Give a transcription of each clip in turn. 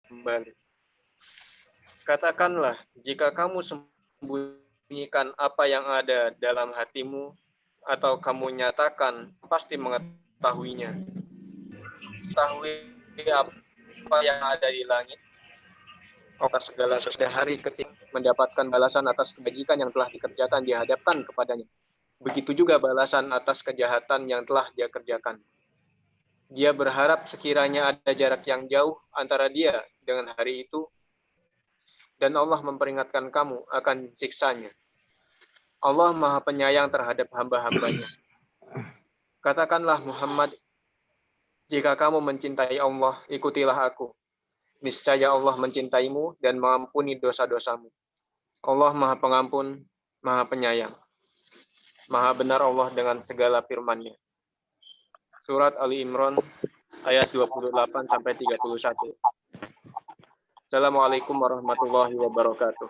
kembali. Katakanlah, jika kamu sembunyikan apa yang ada dalam hatimu, atau kamu nyatakan, pasti mengetahuinya. Ketahui apa yang ada di langit, atas segala sesudah hari ketika mendapatkan balasan atas kebajikan yang telah dikerjakan dihadapkan kepadanya. Begitu juga balasan atas kejahatan yang telah dia kerjakan. Dia berharap sekiranya ada jarak yang jauh antara dia dengan hari itu, dan Allah memperingatkan kamu akan siksanya. Allah Maha Penyayang terhadap hamba-hambanya. Katakanlah Muhammad, jika kamu mencintai Allah, ikutilah aku. Niscaya Allah mencintaimu dan mengampuni dosa-dosamu. Allah Maha Pengampun, Maha Penyayang. Maha benar Allah dengan segala firman-Nya. Surat Ali Imran ayat 28 sampai 31. Assalamualaikum warahmatullahi wabarakatuh.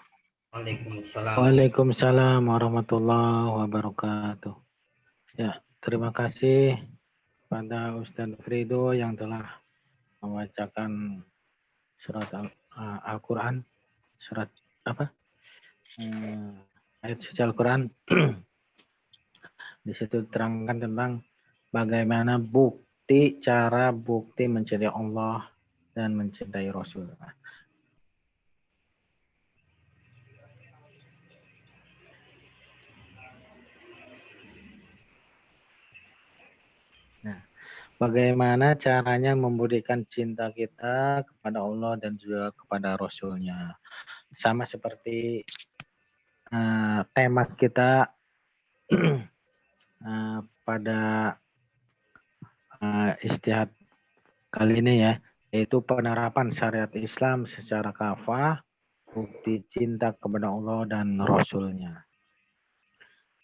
Waalaikumsalam warahmatullahi wabarakatuh. Ya, terima kasih pada Ustadz Frido yang telah membacakan surat Al-Quran, surat apa? Ayat suci Al-Quran. Di situ terangkan tentang bagaimana cara bukti mencintai Allah dan mencintai Rasul. Nah, bagaimana caranya membuktikan cinta kita kepada Allah dan juga kepada Rasul-Nya. Sama seperti tema kita pada istihad kali ini ya, yaitu penerapan syariat Islam secara kafah, bukti cinta kepada Allah dan Rasul-Nya.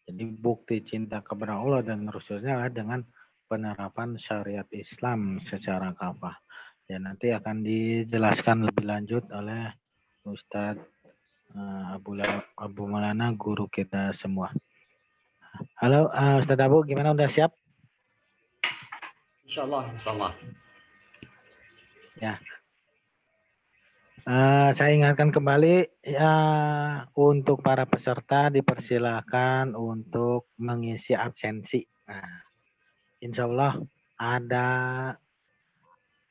Jadi bukti cinta kepada Allah dan Rasul-Nya adalah dengan penerapan syariat Islam secara kafah. Ya, nanti akan dijelaskan lebih lanjut oleh Ustadz Abu Maulana, guru kita semua. Halo Ustadz Abu, gimana, udah siap? Insyaallah. Ya. Saya ingatkan kembali ya, untuk para peserta dipersilakan untuk mengisi absensi. Nah, insya Allah ada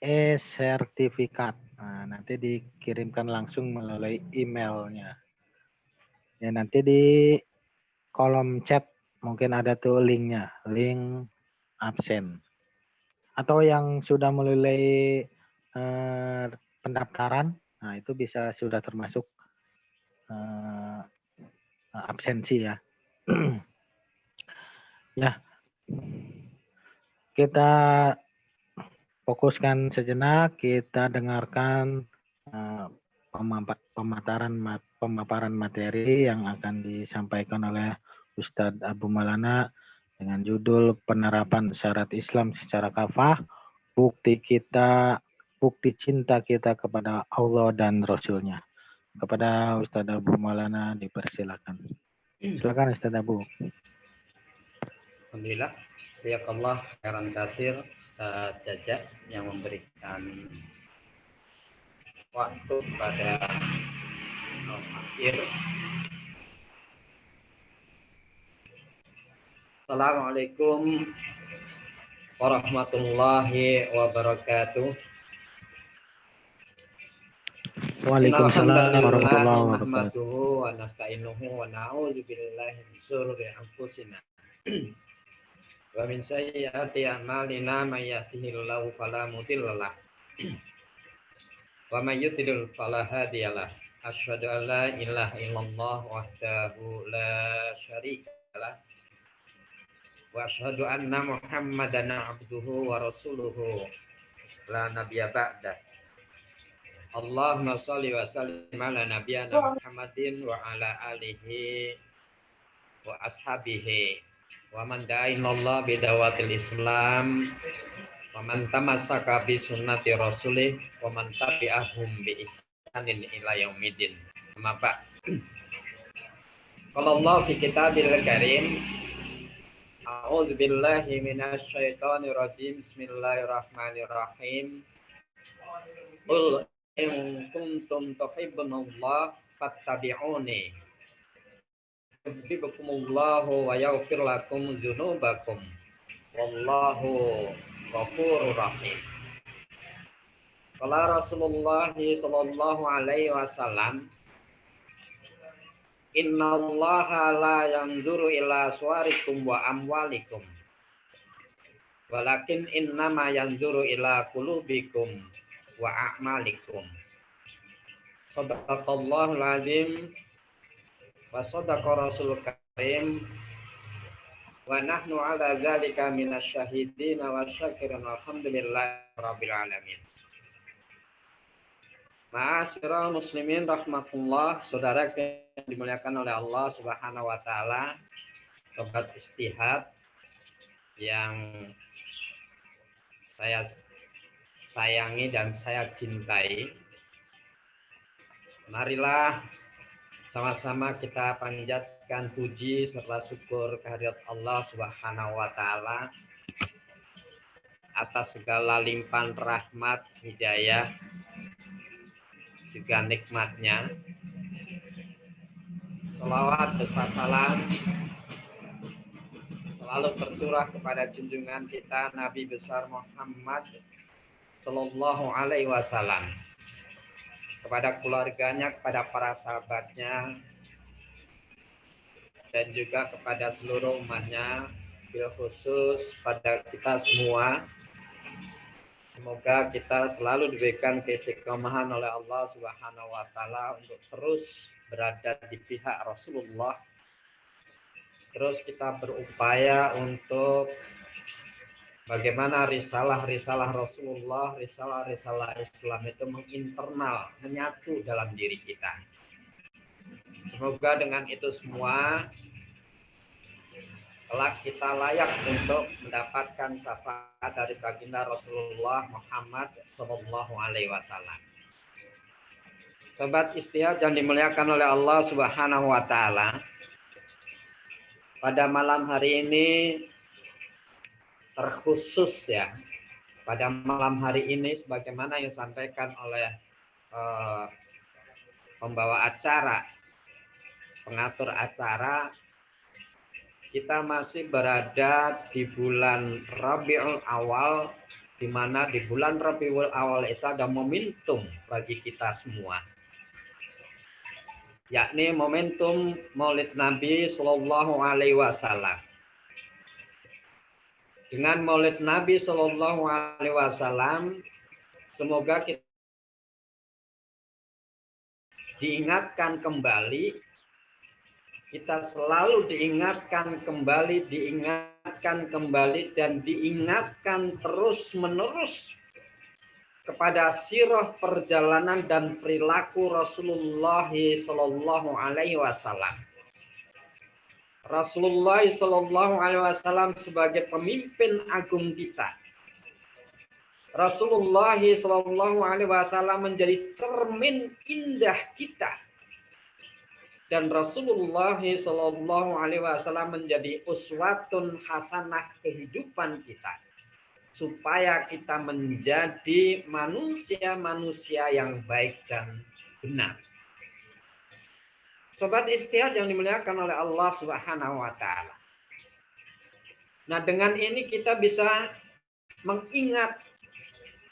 e-sertifikat. Nah, nanti dikirimkan langsung melalui emailnya. Ya, nanti di kolom chat mungkin ada tuh linknya, link absen. Atau yang sudah melalui pendaftaran, nah itu bisa sudah termasuk absensi ya. Ya, kita fokuskan sejenak, kita dengarkan pemaparan materi yang akan disampaikan oleh Ustadz Abu Maulana dengan judul penerapan syarat Islam secara kafah, bukti cinta kita kepada Allah dan Rasul-Nya. Kepada Ustadz Abu Maulana dipersilakan. Silakan Ustadz Abu. Alhamdulillah, jazakallah khairan katsir Ustaz Jaja yang memberikan waktu pada akhir. Assalamualaikum warahmatullahi wabarakatuh. Waalaikumsalam warahmatullahi wabarakatuh. Nahmaduhu wa nasta'inuhu wa na'udzu billahi min syururi anfusina wa min sayyiati a'malina may yahdihillahu fala mudilla lahu wa may yudlil fala hadiyalah. Asyhadu an la ilaha illallah wahdahu la syarika lah wa asyhadu anna Muhammadan abduhu wa rasuluhu la nabiyya ba'da. Allahumma shalli wa sallim ala nabiyyina Muhammadin wa ala alihi wa ashabihi wa man da'a ilallah bidawatil Islam wa man tamassaka bi sunnati rasulih wa man tabi'ahum bi ihsanin ila yaumidin. Amma ba'd. Qala Allah fi kitabil karim, a'udzu billahi minasy syaithanir rajim. Bismillahirrahmanirrahim. Qul in kuntum tuhibbunallah fattabi'uni yuhibbukumullahu wa yaghfir lakum dzunubakum wallahu ghafurur rahim. Qala Rasulullah sallallahu alaihi wasallam, innallaha la yanzuru ila suwarikum wa amwalikum walakin innama yanzuru ila qulubikum wa a'malikum. Shadaqallahul azim wa shadaqa rasul karim wa nahnu ala zalika minasyahidin wa syakirin walhamdulillahi rabbil alamin. Ma'asyiral muslimin rahmatullah, saudara yang dimuliakan oleh Allah Subhanahu wa taala, sobat istihad yang saya sayangi dan saya cintai. Marilah sama-sama kita panjatkan puji serta syukur kehadirat Allah Subhanahu wa taala atas segala limpahan rahmat, hidayah, juga nikmatnya. Shalawat serta salam selalu tercurah kepada junjungan kita Nabi besar Muhammad Sallallahu Alaihi Wasallam, kepada keluarganya, kepada para sahabatnya, dan juga kepada seluruh umatnya, bil khusus pada kita semua. Semoga kita selalu diberikan keistiqomahan oleh Allah Subhanahu wa taala untuk terus berada di pihak Rasulullah. Terus kita berupaya untuk bagaimana risalah-risalah Rasulullah, risalah-risalah Islam itu menginternal, menyatu dalam diri kita. Semoga dengan itu semua kelak kita layak untuk mendapatkan syafaat dari baginda Rasulullah Muhammad Sallallahu Alaihi Wasallam. Sobat istihad yang dimuliakan oleh Allah Subhanahu Wa Taala, pada malam hari ini terkhusus ya, pada malam hari ini sebagaimana yang disampaikan oleh pembawa acara, pengatur acara, kita masih berada di bulan Rabiul Awal, di mana di bulan Rabiul Awal itu ada momentum bagi kita semua, yakni momentum Maulid Nabi Sallallahu Alaihi Wasallam. Dengan Maulid Nabi Sallallahu Alaihi Wasallam, semoga kita diingatkan kembali, kita selalu diingatkan kembali, dan diingatkan terus-menerus kepada sirah perjalanan dan perilaku Rasulullah Sallallahu Alaihi Wasallam. Rasulullah Sallallahu Alaihi Wasallam sebagai pemimpin agung kita. Rasulullah Sallallahu Alaihi Wasallam menjadi cermin indah kita. Dan Rasulullah Sallallahu Alaihi Wasallam menjadi uswatun hasanah kehidupan kita, supaya kita menjadi manusia-manusia yang baik dan benar. Sobat istihad yang dimuliakan oleh Allah Subhanahu Wa Taala. Nah, dengan ini kita bisa mengingat,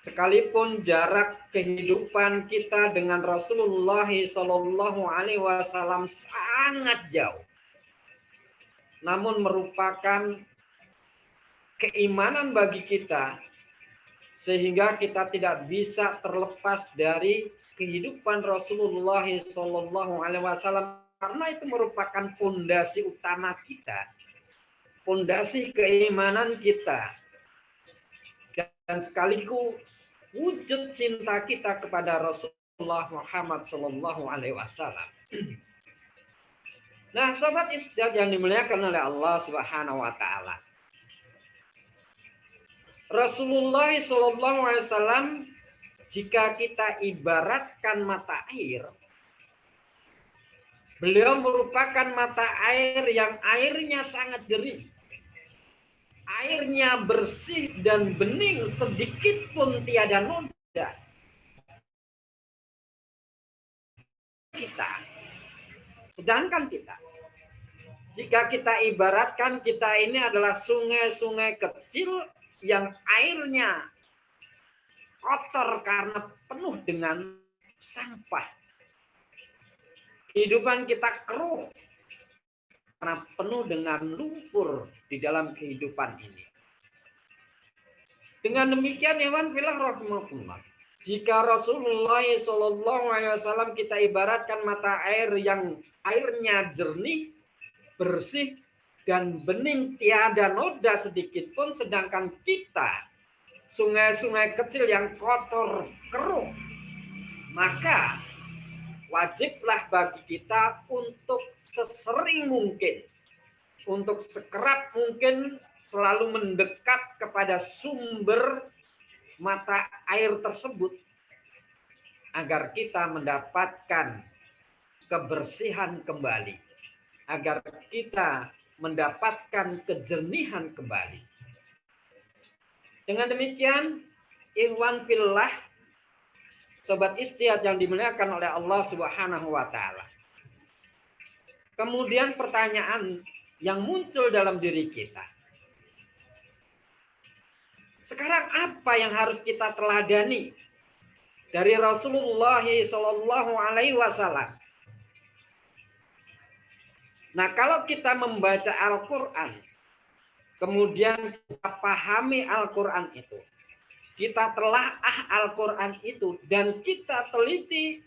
sekalipun jarak kehidupan kita dengan Rasulullah Sallallahu Alaihi Wasallam sangat jauh, namun merupakan keimanan bagi kita, sehingga kita tidak bisa terlepas dari kehidupan Rasulullah Sallallahu Alaihi Wasallam, karena itu merupakan fondasi utama kita, fondasi keimanan kita, dan sekaligus wujud cinta kita kepada Rasulullah Muhammad Sallallahu Alaihi Wasallam. Nah, sobat istihad yang dimuliakan oleh Allah Subhanahu Wa Taala, Rasulullah Sallallahu Alaihi Wasallam, jika kita ibaratkan mata air, beliau merupakan mata air yang airnya sangat jernih. Airnya bersih dan bening, sedikit pun tiada noda. kita, jika kita ibaratkan kita ini adalah sungai-sungai kecil yang airnya kotor karena penuh dengan sampah. Kehidupan kita keruh karena penuh dengan lumpur di dalam kehidupan ini. Dengan demikian, ikhwan fillah rahimakumullah, jika Rasulullah SAW kita ibaratkan mata air yang airnya jernih, bersih, dan bening, tiada noda sedikit pun, sedangkan kita sungai-sungai kecil yang kotor, keruh, maka wajiblah bagi kita untuk sesering mungkin, untuk sekerap mungkin selalu mendekat kepada sumber mata air tersebut agar kita mendapatkan kebersihan kembali, agar kita mendapatkan kejernihan kembali. Dengan demikian, ikhwan fillah, sobat Istihad yang dimuliakan oleh Allah Subhanahu wa taala. Kemudian pertanyaan yang muncul dalam diri kita. Sekarang apa yang harus kita teladani dari Rasulullah Shallallahu Alaihi Wasallam? Nah, kalau kita membaca Al-Quran, kemudian kita pahami Al-Quran itu, kita telaah Al-Quran itu, dan kita teliti,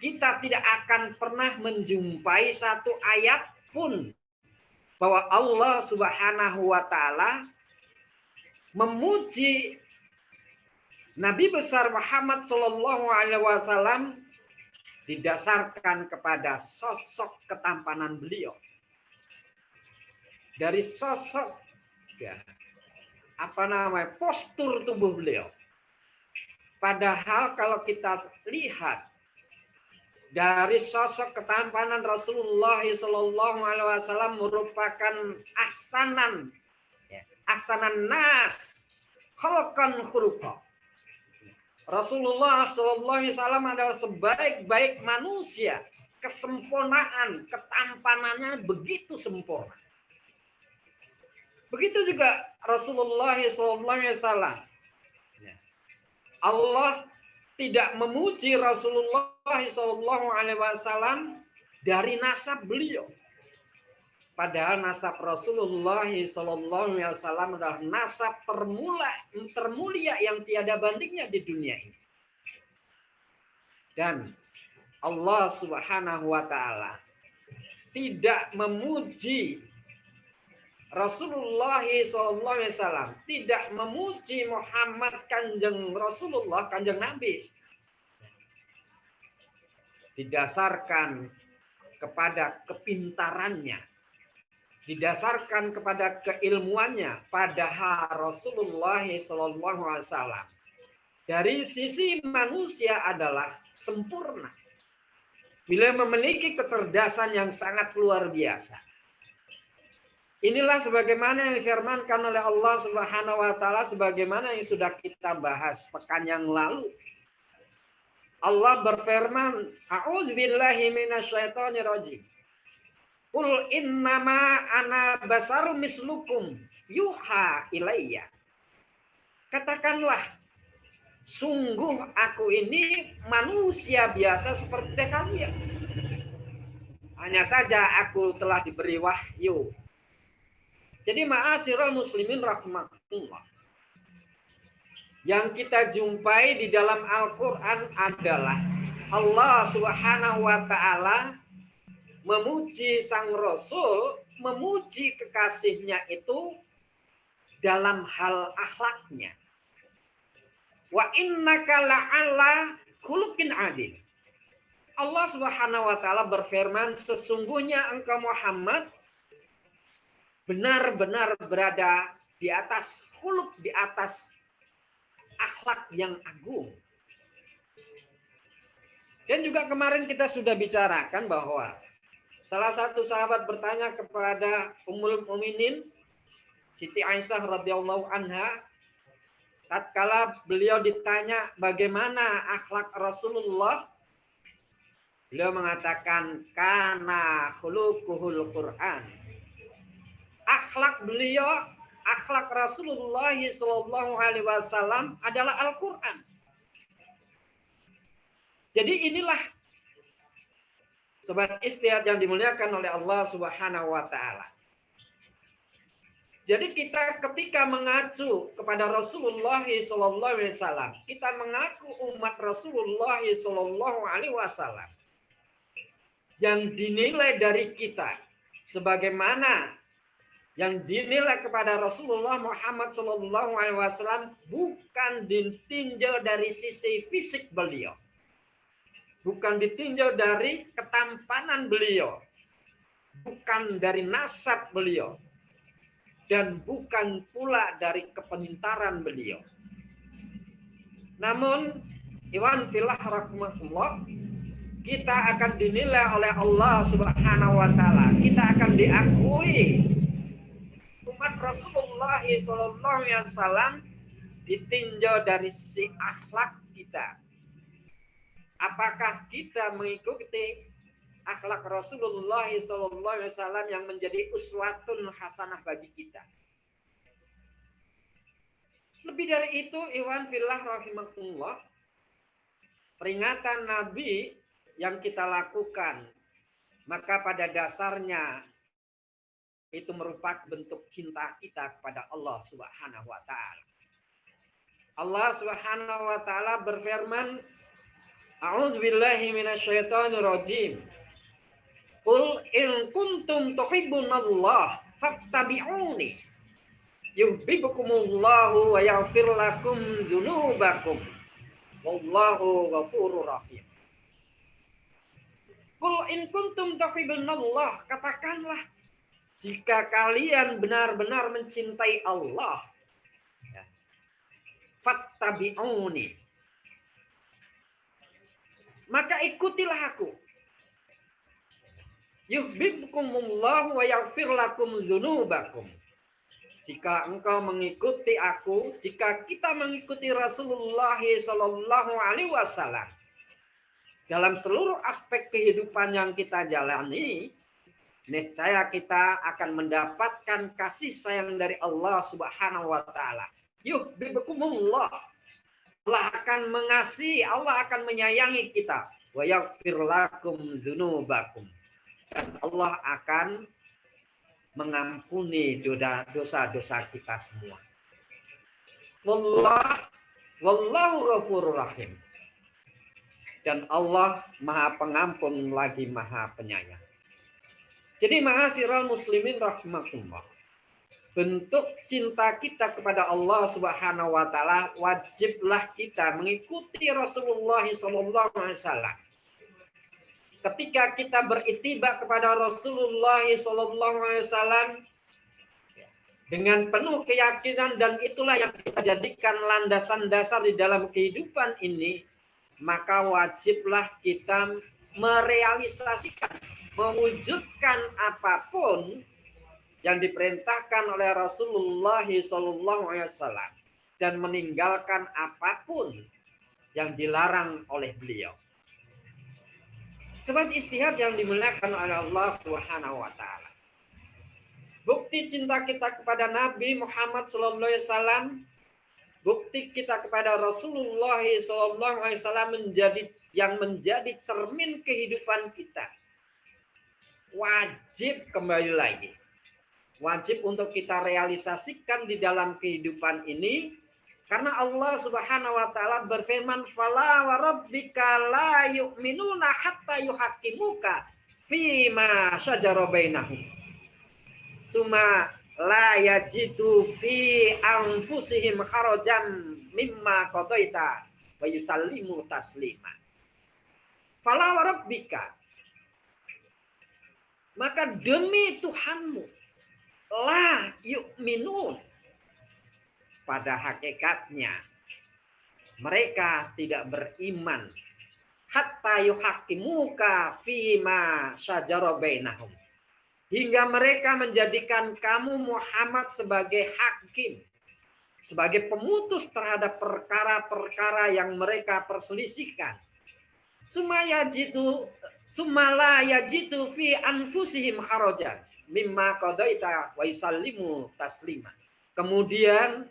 kita tidak akan pernah menjumpai satu ayat pun bahwa Allah Subhanahu wa taala memuji Nabi besar Muhammad Sallallahu Alaihi Wasallam didasarkan kepada sosok ketampanan beliau. Dari sosok postur tubuh beliau. Padahal kalau kita lihat dari sosok ketampanan Rasulullah Sallallahu Alaihi Wasallam merupakan asanan nas khalqan khuluqa. Rasulullah Sallallahu Alaihi Wasallam adalah sebaik-baik manusia, kesempurnaan, ketampanannya begitu sempurna. Begitu juga Rasulullah Sallallahu Alaihi Wasallam. Allah tidak memuji Rasulullah Sallallahu Alaihi Wasallam dari nasab beliau. Padahal nasab Rasulullah Sallallahu Alaihi Wasallam adalah nasab termulia yang tiada bandingnya di dunia ini. Dan Allah Subhanahu Wa Taala tidak memuji Rasulullah Sallallahu Alaihi Wasallam, tidak memuji Muhammad kanjeng Rasulullah, kanjeng Nabi, didasarkan kepada kepintarannya, didasarkan kepada keilmuannya. Padahal Rasulullah Sallallahu Alaihi Wasallam dari sisi manusia adalah sempurna. Beliau memiliki kecerdasan yang sangat luar biasa. Inilah sebagaimana yang difirmankan oleh Allah Subhanahu wa taala, sebagaimana yang sudah kita bahas pekan yang lalu. Allah berfirman, "A'udzubillahi minasyaitonir rajim. Qul innama ana basarum mislukum yuha ilayya." Katakanlah, sungguh aku ini manusia biasa seperti kalian. Hanya saja aku telah diberi wahyu. Jadi ma'asyiral muslimin rahimakumullah, yang kita jumpai di dalam Al-Quran adalah Allah Subhanahu wa taala memuji sang Rasul, memuji kekasihnya itu dalam hal akhlaknya. Wa innaka la'ala khuluqin adil. Allah Subhanahu wa taala berfirman, sesungguhnya engkau Muhammad benar-benar berada di atas khuluq, di atas akhlak yang agung. Dan juga kemarin kita sudah bicarakan bahwa salah satu sahabat bertanya kepada Ummul Mukminin Siti Aisyah radhiyallahu anha, tatkala beliau ditanya bagaimana akhlak Rasulullah, Beliau mengatakan kana khuluquhul Quran. Akhlak beliau, akhlak Rasulullah sallallahu alaihi wasallam adalah Al-Qur'an. Jadi inilah sobat istihad yang dimuliakan oleh Allah Subhanahu wa taala. Jadi kita ketika mengacu kepada Rasulullah sallallahu alaihi wasallam, kita mengaku umat Rasulullah sallallahu alaihi wasallam. Yang dinilai dari kita sebagaimana yang dinilai kepada Rasulullah Muhammad sallallahu alaihi wasallam bukan ditinjau dari sisi fisik beliau. Bukan ditinjau dari ketampanan beliau. Bukan dari nasab beliau. Dan bukan pula dari kepintaran beliau. Namun, iwan fillah rahmatullah, kita akan dinilai oleh Allah Subhanahu wa taala. Kita akan diakui umat Rasulullah sallallahu alaihi wasallam ditinjau dari sisi akhlak kita. Apakah kita mengikuti akhlak Rasulullah sallallahu alaihi wasallam yang menjadi uswatun hasanah bagi kita? Lebih dari itu, iwan fillah rahimakumullah, peringatan Nabi yang kita lakukan, maka pada dasarnya itu merupakan bentuk cinta kita kepada Allah Subhanahu wa taala. Allah Subhanahu wa taala berfirman, A'udzubillahi minasyaitonir rajim. Qul in kuntum tuhibbunallah fattabi'uni yuhibbukumullahu wa yaghfir lakum dzunubakum. Wallahu ghafurur rahim. Qul in kuntum tuhibbunallah, katakanlah jika kalian benar-benar mencintai Allah, fattabi'uni, maka ikutilah aku. Yuhibbukumullahu wa yaghfir lakum dzunubakum. Jika engkau mengikuti aku, jika kita mengikuti Rasulullah sallallahu alaihi wasallam dalam seluruh aspek kehidupan yang kita jalani, niscaya kita akan mendapatkan kasih sayang dari Allah Subhanahu wa taala. Yuhibbukumullah. Allah akan mengasihi, Allah akan menyayangi kita. Wa yaghfir lakum dzunubakum. Dan Allah akan mengampuni dosa-dosa kita semua. Wallahu ghafurur rahim. Dan Allah Maha Pengampun lagi Maha Penyayang. Jadi ma'asyiral muslimin rahimakumullah, bentuk cinta kita kepada Allah Subhanahu wa taala, wajiblah kita mengikuti Rasulullah sallallahu alaihi wasallam. Ketika kita beritiba kepada Rasulullah sallallahu alaihi wasallam dengan penuh keyakinan, dan itulah yang kita jadikan landasan dasar di dalam kehidupan ini, maka wajiblah kita merealisasikan, mewujudkan apapun yang diperintahkan oleh Rasulullah sallallahu alaihi wasallam dan meninggalkan apapun yang dilarang oleh beliau. Sebab istihad yang dimuliakan oleh Allah Subhanahu wa taala. Bukti cinta kita kepada Nabi Muhammad sallallahu alaihi wasallam, bukti kita kepada Rasulullah sallallahu alaihi wasallam menjadi cermin kehidupan kita. Wajib kembali lagi. Wajib untuk kita realisasikan di dalam kehidupan ini, karena Allah Subhanahu wa taala berfirman, "Fala wa rabbika la yu'minuna hatta yuhaqqimuka fima syajara bainahum. Summa la yajidu fi anfusihim kharajan mimma qadaita wa yusallimu taslima." Fala wa rabbika, maka demi Tuhanmu, la yu'minun, pada hakikatnya mereka tidak beriman, hatta yuhaqqimuka fima syajara bainahum, hingga mereka menjadikan kamu Muhammad sebagai hakim, sebagai pemutus terhadap perkara-perkara yang mereka perselisihkan. Sumala yajitu fi anfusihim harajan mimma qadaita wa yusallimu taslima. Kemudian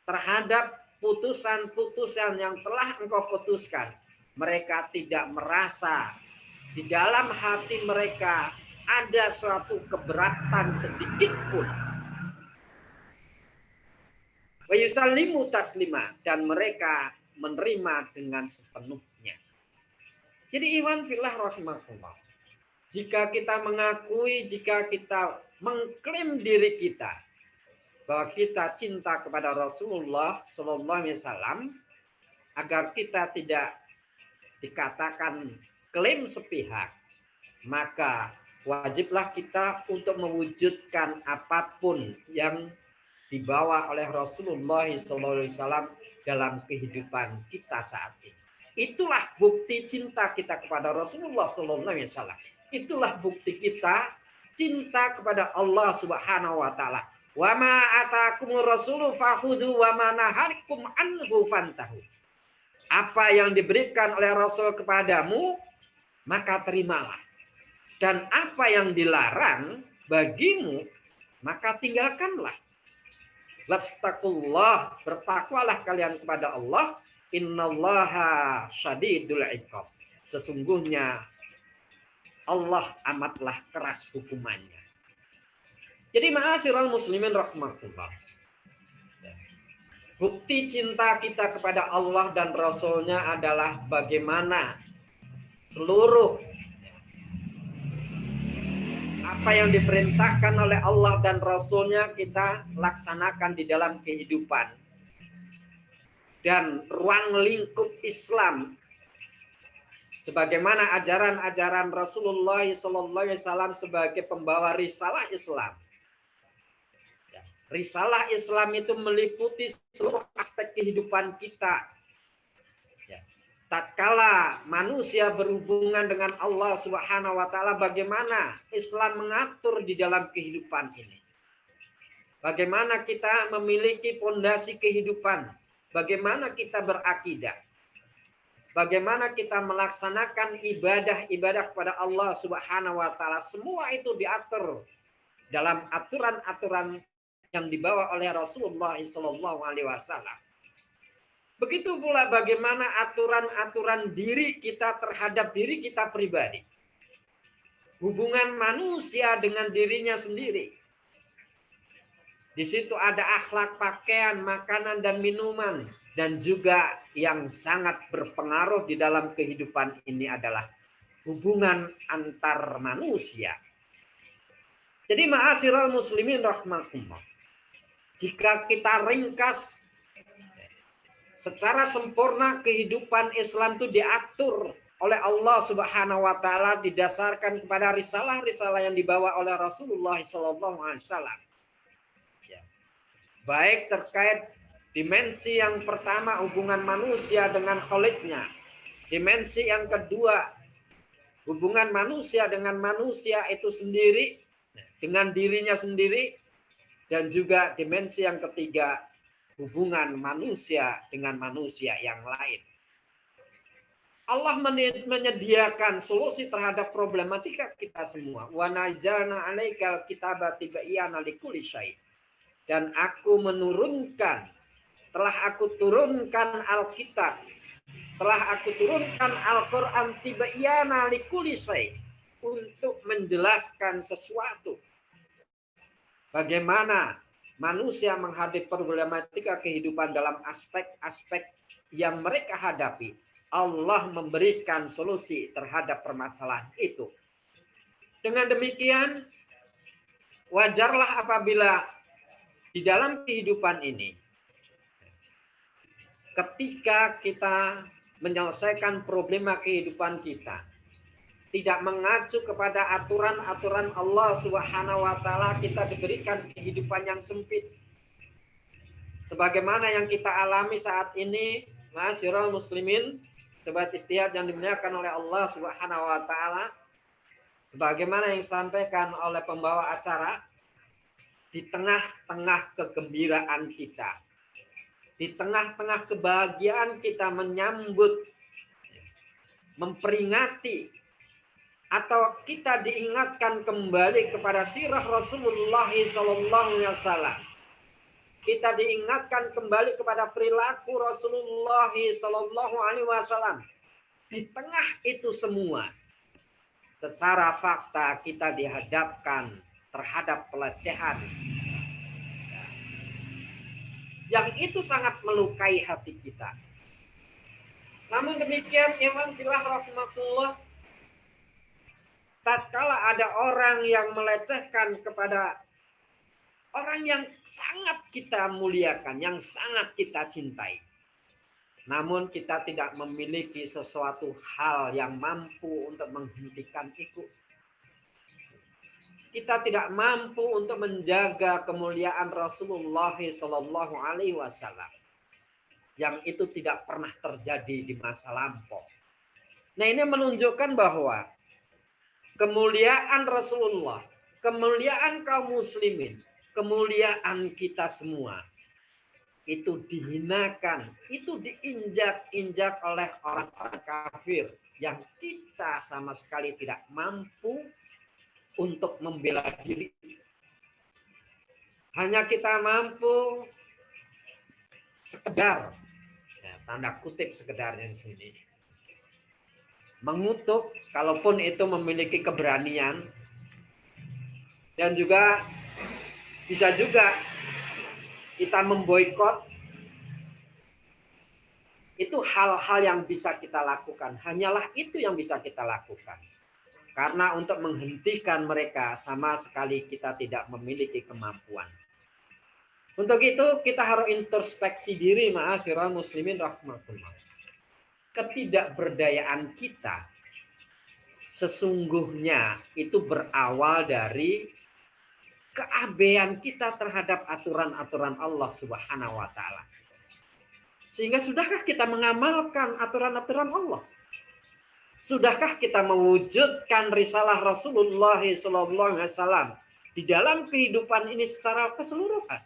terhadap putusan-putusan yang telah engkau putuskan, mereka tidak merasa di dalam hati mereka ada suatu keberatan sedikit pun. Wa yusallimu taslima, dan mereka menerima dengan sepenuhnya. Jadi iman fillah rahimahullah. Jika kita mengakui, jika kita mengklaim diri kita bahwa kita cinta kepada Rasulullah Sallallahu Alaihi Wasallam, agar kita tidak dikatakan klaim sepihak, maka wajiblah kita untuk mewujudkan apapun yang dibawa oleh Rasulullah Sallallahu Alaihi Wasallam dalam kehidupan kita saat ini. Itulah bukti cinta kita kepada Rasulullah Sallallahu Alaihi Wasallam. Itulah bukti kita cinta kepada Allah Subhanahu Wa Taala. Wa ma atakumur rasulu fakhudhu wa ma naharkum anhu fantahu. Apa yang diberikan oleh Rasul kepadamu, maka terimalah. Dan apa yang dilarang bagimu, maka tinggalkanlah. Lastaqullah, bertakwalah kalian kepada Allah. Innallaha syadidul iqab. Sesungguhnya Allah amatlah keras hukumannya. Jadi ma'asyiral muslimin rahmatullah. Bukti cinta kita kepada Allah dan Rasulnya adalah bagaimana seluruh apa yang diperintahkan oleh Allah dan Rasulnya kita laksanakan di dalam kehidupan. Dan ruang lingkup Islam sebagaimana ajaran-ajaran Rasulullah SAW sebagai pembawa risalah Islam. Risalah Islam itu meliputi seluruh aspek kehidupan kita. Tatkala manusia berhubungan dengan Allah Subhanahu Wa Taala, bagaimana Islam mengatur di dalam kehidupan ini? Bagaimana kita memiliki fondasi kehidupan? Bagaimana kita berakidah? Bagaimana kita melaksanakan ibadah-ibadah kepada Allah Subhanahu Wa Taala? Semua itu diatur dalam aturan-aturan yang dibawa oleh Rasulullah Sallallahu Alaihi Wasallam. Begitu pula bagaimana aturan-aturan diri kita terhadap diri kita pribadi. Hubungan manusia dengan dirinya sendiri. Di situ ada akhlak pakaian, makanan, dan minuman. Dan juga yang sangat berpengaruh di dalam kehidupan ini adalah hubungan antar manusia. Jadi ma'asyiral muslimin rahmatullah. Jika kita ringkas secara sempurna kehidupan Islam itu diatur oleh Allah Subhanahu Wa Taala, didasarkan kepada risalah-risalah yang dibawa oleh Rasulullah SAW. Baik terkait dimensi yang pertama hubungan manusia dengan khaliknya. Dimensi yang kedua hubungan manusia dengan manusia itu sendiri, dengan dirinya sendiri. Dan juga dimensi yang ketiga hubungan manusia dengan manusia yang lain. Allah menyediakan solusi terhadap problematika kita semua. Wa nazzalna 'alaikal kitaba tibyana likulli syai'. Dan aku menurunkan, telah aku turunkan Alkitab, telah aku turunkan Al-Quran tibyana likulli syai', untuk menjelaskan sesuatu. Bagaimana manusia menghadapi problematika kehidupan dalam aspek-aspek yang mereka hadapi. Allah memberikan solusi terhadap permasalahan itu. Dengan demikian, wajarlah apabila di dalam kehidupan ini, ketika kita menyelesaikan problema kehidupan kita, tidak mengacu kepada aturan-aturan Allah Subhanahu Wa Taala, kita diberikan kehidupan yang sempit. Sebagaimana yang kita alami saat ini, ma'asyiral muslimin, sobat istihad yang dimuliakan oleh Allah Subhanahu Wa Taala, sebagaimana yang disampaikan oleh pembawa acara, di tengah-tengah kegembiraan kita, di tengah-tengah kebahagiaan kita menyambut, memperingati atau kita diingatkan kembali kepada sirah Rasulullah SAW. Kita diingatkan kembali kepada perilaku Rasulullah SAW. Di tengah itu semua, secara fakta kita dihadapkan terhadap pelecehan. Yang itu sangat melukai hati kita. Namun demikian, iman fillah rahmatullah, tatkala ada orang yang melecehkan kepada orang yang sangat kita muliakan, yang sangat kita cintai, namun kita tidak memiliki sesuatu hal yang mampu untuk menghentikan itu. Kita tidak mampu untuk menjaga kemuliaan Rasulullah Sallallahu Alaihi Wasallam, yang itu tidak pernah terjadi di masa lampau. Nah, ini menunjukkan bahwa kemuliaan Rasulullah, kemuliaan kaum muslimin, kemuliaan kita semua itu dihinakan, itu diinjak-injak oleh orang-orang kafir yang kita sama sekali tidak mampu untuk membela diri. Hanya kita mampu sekedar, ya, tanda kutip sekedarnya di sini, mengutuk, kalaupun itu memiliki keberanian, dan juga bisa juga kita memboikot. Itu hal-hal yang bisa kita lakukan. Hanyalah itu yang bisa kita lakukan. Karena untuk menghentikan mereka sama sekali kita tidak memiliki kemampuan. Untuk itu kita harus introspeksi diri, ma'asyiral muslimin rahmatullah. Ketidakberdayaan kita sesungguhnya itu berawal dari keabean kita terhadap aturan-aturan Allah Subhanahu wa taala. Sehingga sudahkah kita mengamalkan aturan-aturan Allah? Sudahkah kita mewujudkan risalah Rasulullah SAW di dalam kehidupan ini secara keseluruhan?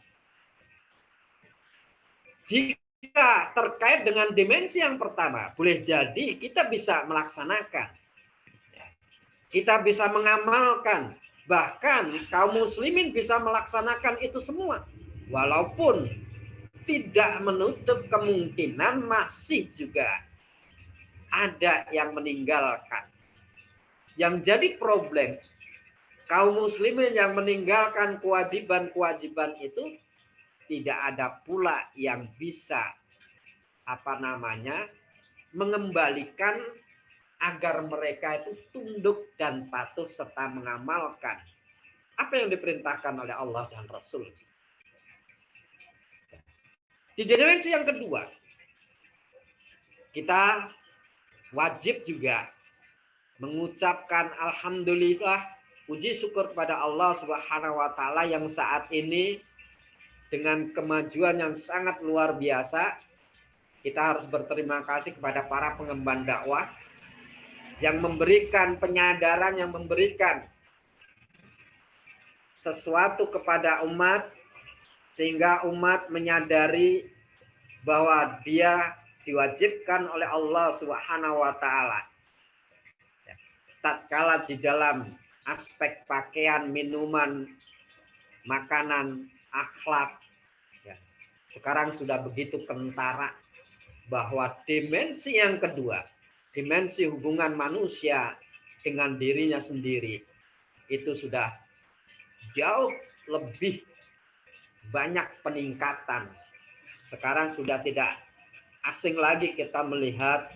Jika terkait dengan dimensi yang pertama, boleh jadi kita bisa melaksanakan. Kita bisa mengamalkan. Bahkan kaum muslimin bisa melaksanakan itu semua. Walaupun tidak menutup kemungkinan masih juga ada yang meninggalkan. Yang jadi problem, kaum muslimin yang meninggalkan kewajiban-kewajiban itu tidak ada pula yang bisa mengembalikan agar mereka itu tunduk dan patuh serta mengamalkan apa yang diperintahkan oleh Allah dan Rasul. Di dimensi yang kedua, kita wajib juga mengucapkan alhamdulillah, puji syukur kepada Allah Subhanahu wa taala yang saat ini dengan kemajuan yang sangat luar biasa, kita harus berterima kasih kepada para pengemban dakwah yang memberikan penyadaran, yang memberikan sesuatu kepada umat sehingga umat menyadari bahwa dia diwajibkan oleh Allah Subhanahu wa taala. Tatkala di dalam aspek pakaian, minuman, makanan, akhlak, ya, sekarang sudah begitu kentara bahwa dimensi yang kedua, dimensi hubungan manusia dengan dirinya sendiri, itu sudah jauh lebih banyak peningkatan. Sekarang sudah tidak asing lagi kita melihat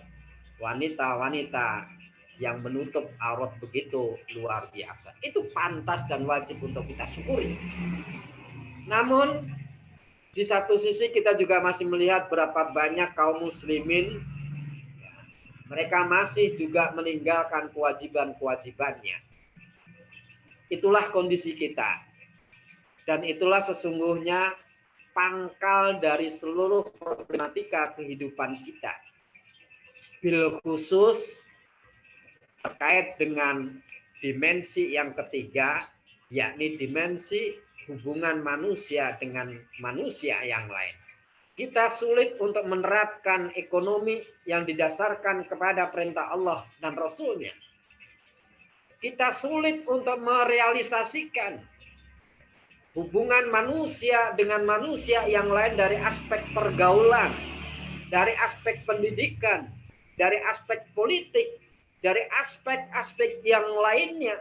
wanita-wanita yang menutup aurat begitu luar biasa. Itu pantas dan wajib untuk kita syukuri. Namun di satu sisi kita juga masih melihat berapa banyak kaum muslimin, mereka masih juga meninggalkan kewajiban-kewajibannya. Itulah kondisi kita. Dan itulah sesungguhnya pangkal dari seluruh problematika kehidupan kita. Bil khusus terkait dengan dimensi yang ketiga, yakni dimensi hubungan manusia dengan manusia yang lain. Kita sulit untuk menerapkan ekonomi yang didasarkan kepada perintah Allah dan Rasul-Nya. kita sulit untuk merealisasikan hubungan manusia dengan manusia yang lain dari aspek pergaulan, dari aspek pendidikan, dari aspek politik, dari aspek-aspek yang lainnya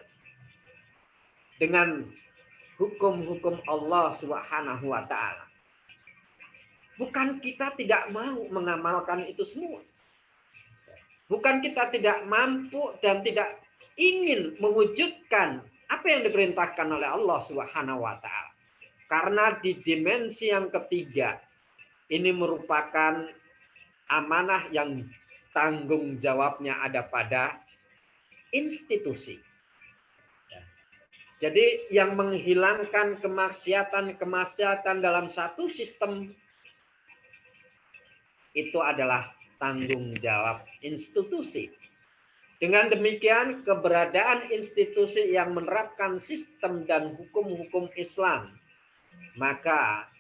dengan hukum-hukum Allah Subhanahu wa taala. Bukan kita tidak mau mengamalkan itu semua. Bukan kita tidak mampu dan tidak ingin mewujudkan apa yang diperintahkan oleh Allah Subhanahu wa taala. Karena di dimensi yang ketiga ini merupakan amanah yang tanggung jawabnya ada pada institusi. Jadi yang menghilangkan kemaksiatan dalam satu sistem itu adalah tanggung jawab institusi. Dengan demikian, keberadaan institusi yang menerapkan sistem dan hukum-hukum Islam, maka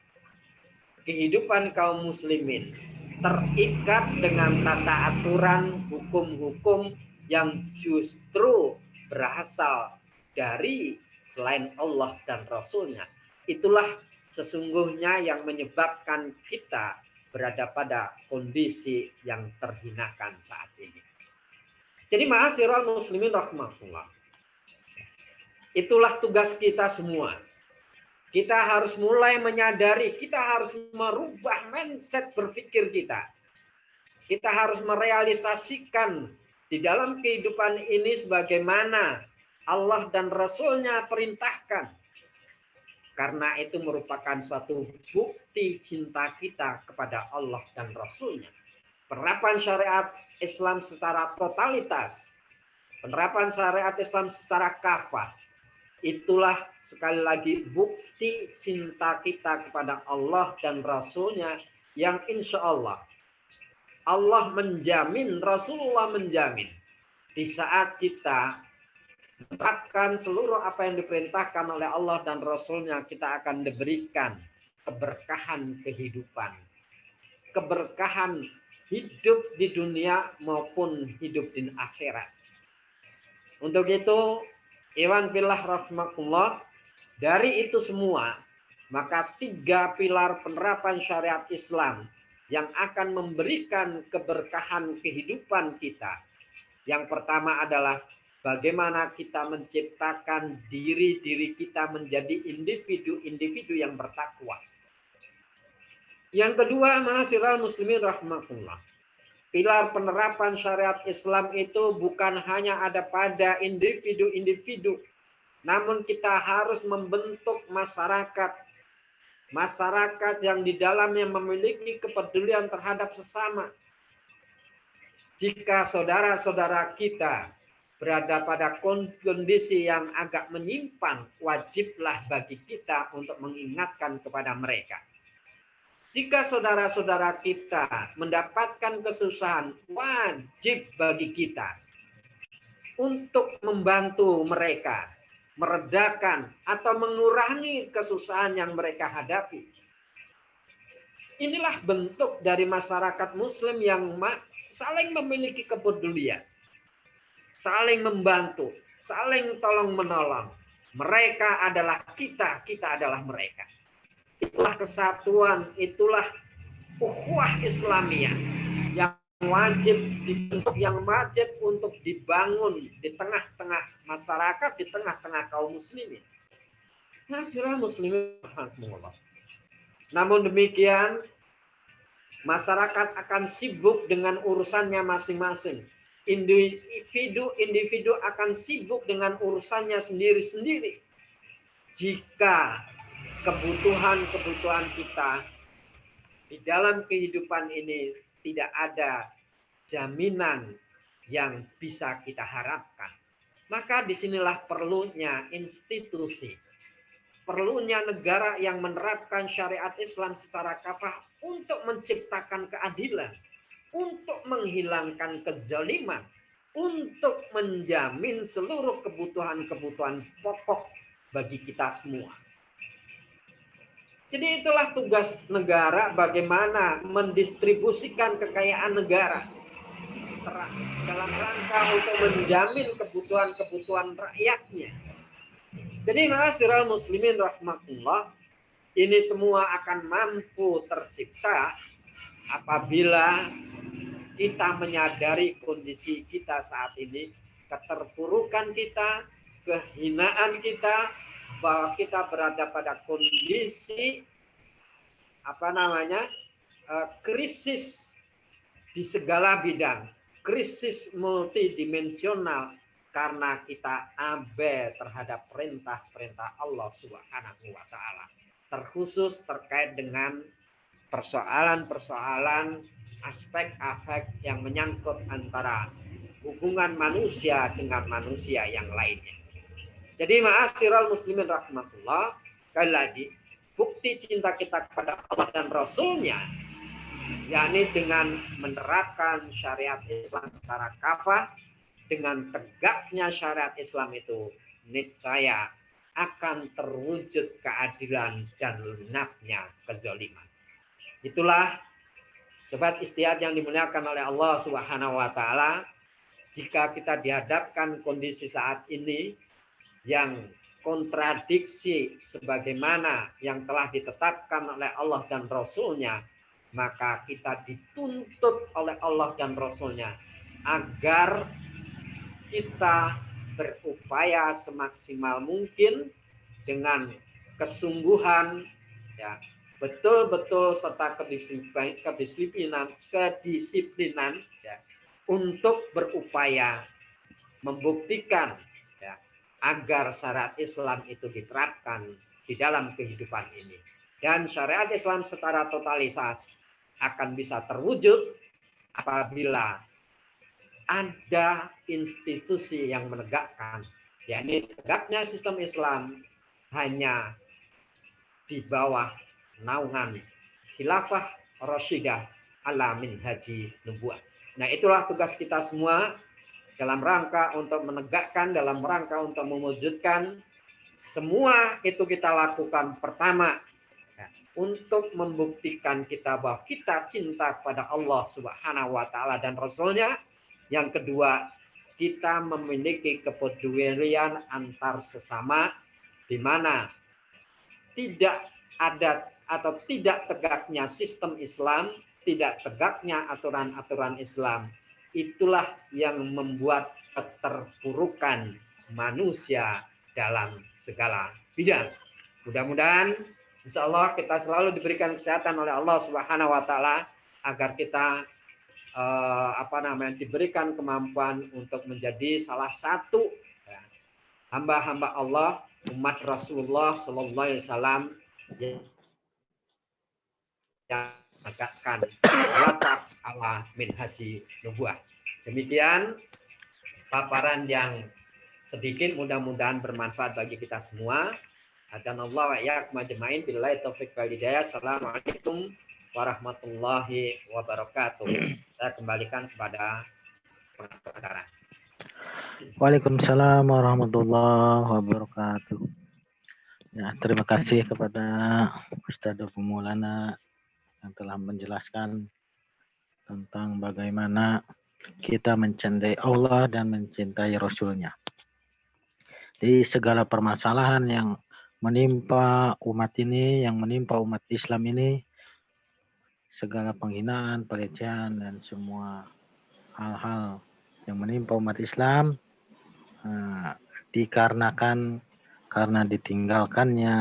kehidupan kaum muslimin terikat dengan tata aturan hukum-hukum yang justru berasal dari selain Allah dan Rasul-Nya. Itulah sesungguhnya yang menyebabkan kita berada pada kondisi yang terhinakan saat ini. Jadi ma'asyiral muslimin rahmatullah. Itulah tugas kita semua. Kita harus mulai menyadari, kita harus merubah mindset berpikir kita. Kita harus merealisasikan di dalam kehidupan ini sebagaimana Allah dan Rasul-Nya perintahkan. Karena itu merupakan suatu bukti cinta kita kepada Allah dan Rasul-Nya. Penerapan syariat Islam secara totalitas, penerapan syariat Islam secara kafah, itulah sekali lagi bukti cinta kita kepada Allah dan Rasul-Nya yang insya Allah menjamin, Rasulullah menjamin di saat kita menerapkan seluruh apa yang diperintahkan oleh Allah dan Rasul-Nya, kita akan diberikan keberkahan kehidupan, keberkahan hidup di dunia maupun hidup di akhirat. Untuk itu, iwan fillah rahmatullah, dari itu semua, maka 3 pilar penerapan syariat Islam yang akan memberikan keberkahan kehidupan kita. Yang pertama adalah bagaimana kita menciptakan diri kita menjadi individu-individu yang bertakwa. Yang kedua, ma'asyiral muslimin rahmatullah. Pilar penerapan syariat Islam itu bukan hanya ada pada individu-individu, namun kita harus membentuk masyarakat. Masyarakat yang di dalamnya memiliki kepedulian terhadap sesama. Jika saudara-saudara kita berada pada kondisi yang agak menyimpang, wajiblah bagi kita untuk mengingatkan kepada mereka. Jika saudara-saudara kita mendapatkan kesusahan, wajib bagi kita untuk membantu mereka, meredakan atau mengurangi kesusahan yang mereka hadapi. Inilah bentuk dari masyarakat muslim yang saling memiliki kepedulian, saling membantu, saling tolong-menolong. Mereka adalah kita, kita adalah mereka. Itulah kesatuan, itulah ukhuwah Islamiyah yang wajib dibentuk, yang wajib untuk dibangun di tengah-tengah masyarakat, di tengah-tengah kaum muslimin. Ma'asyiral muslimin rahmatullah. Namun demikian, masyarakat akan sibuk dengan urusannya masing-masing. Individu akan sibuk dengan urusannya sendiri-sendiri. Jika kebutuhan kita di dalam kehidupan ini tidak ada jaminan yang bisa kita harapkan, maka disinilah perlunya institusi, perlunya negara yang menerapkan syariat Islam secara kafah untuk menciptakan keadilan, untuk menghilangkan kezaliman, untuk menjamin seluruh kebutuhan-kebutuhan pokok bagi kita semua. Jadi itulah tugas negara, bagaimana mendistribusikan kekayaan negara. dalam rangka untuk menjamin kebutuhan-kebutuhan rakyatnya. Jadi ma'asyiral muslimin rahmatullah, ini semua akan mampu tercipta apabila kita menyadari kondisi kita saat ini, keterpurukan kita, kehinaan kita, bahwa kita berada pada kondisi krisis di segala bidang, krisis multidimensional karena kita abai terhadap perintah-perintah Allah Subhanahu wa taala. Terkhusus terkait dengan persoalan-persoalan aspek-aspek yang menyangkut antara hubungan manusia dengan manusia yang lainnya. Jadi ma'asyiral muslimin rahmatullah, sekali lagi, bukti cinta kita kepada Allah dan Rasul-Nya, yakni dengan menerapkan syariat Islam secara kafah, dengan tegaknya syariat Islam itu, niscaya akan terwujud keadilan dan lunaknya kezaliman. Itulah sobat istihad yang dimuliakan oleh Allah Subhanahu wa taala, jika kita dihadapkan kondisi saat ini yang kontradiksi sebagaimana yang telah ditetapkan oleh Allah dan Rasul-Nya, maka kita dituntut oleh Allah dan Rasul-Nya agar kita berupaya semaksimal mungkin dengan kesungguhan, ya, betul-betul serta kedisiplinan ya, untuk berupaya membuktikan, ya, agar syariat Islam itu diterapkan di dalam kehidupan ini. Dan syariat Islam secara totalitas akan bisa terwujud apabila ada institusi yang menegakkan, yakni tegaknya sistem Islam hanya di bawah naungan khilafah Rasyidah ala minhaji nubuwah. Nah, itulah tugas kita semua dalam rangka untuk menegakkan, dalam rangka untuk mewujudkan semua itu kita lakukan. Pertama, ya, untuk membuktikan kita bahwa kita cinta kepada Allah Subhanahu wa taala dan Rasul-Nya. Yang kedua, kita memiliki kepedulian antar sesama, di mana tidak ada atau tidak tegaknya sistem Islam, tidak tegaknya aturan-aturan Islam, itulah yang membuat keterpurukan manusia dalam segala bidang. Mudah-mudahan insya Allah kita selalu diberikan kesehatan oleh Allah Subhanahu wa taala agar kita diberikan kemampuan untuk menjadi salah satu hamba-hamba Allah, umat Rasulullah Sallallahu Alaihi Wasallam yang menegakkan watak ala minhaji nubuwah. Demikian paparan yang sedikit, mudah-mudahan bermanfaat bagi kita semua. Hadanallahu wa iyyakum ajmain, billahi taufiq wal hidayah. Assalamualaikum warahmatullahi wabarakatuh. Saya kembalikan kepada pengacara. Waalaikumsalam warahmatullahi wabarakatuh. Ya, terima kasih kepada Ustaz Abu Maulana yang telah menjelaskan tentang bagaimana kita mencintai Allah dan mencintai Rasul-Nya. Di segala permasalahan yang menimpa umat ini, yang menimpa umat Islam ini, segala penghinaan, pelecehan, dan semua hal-hal yang menimpa umat Islam dikarenakan karena ditinggalkannya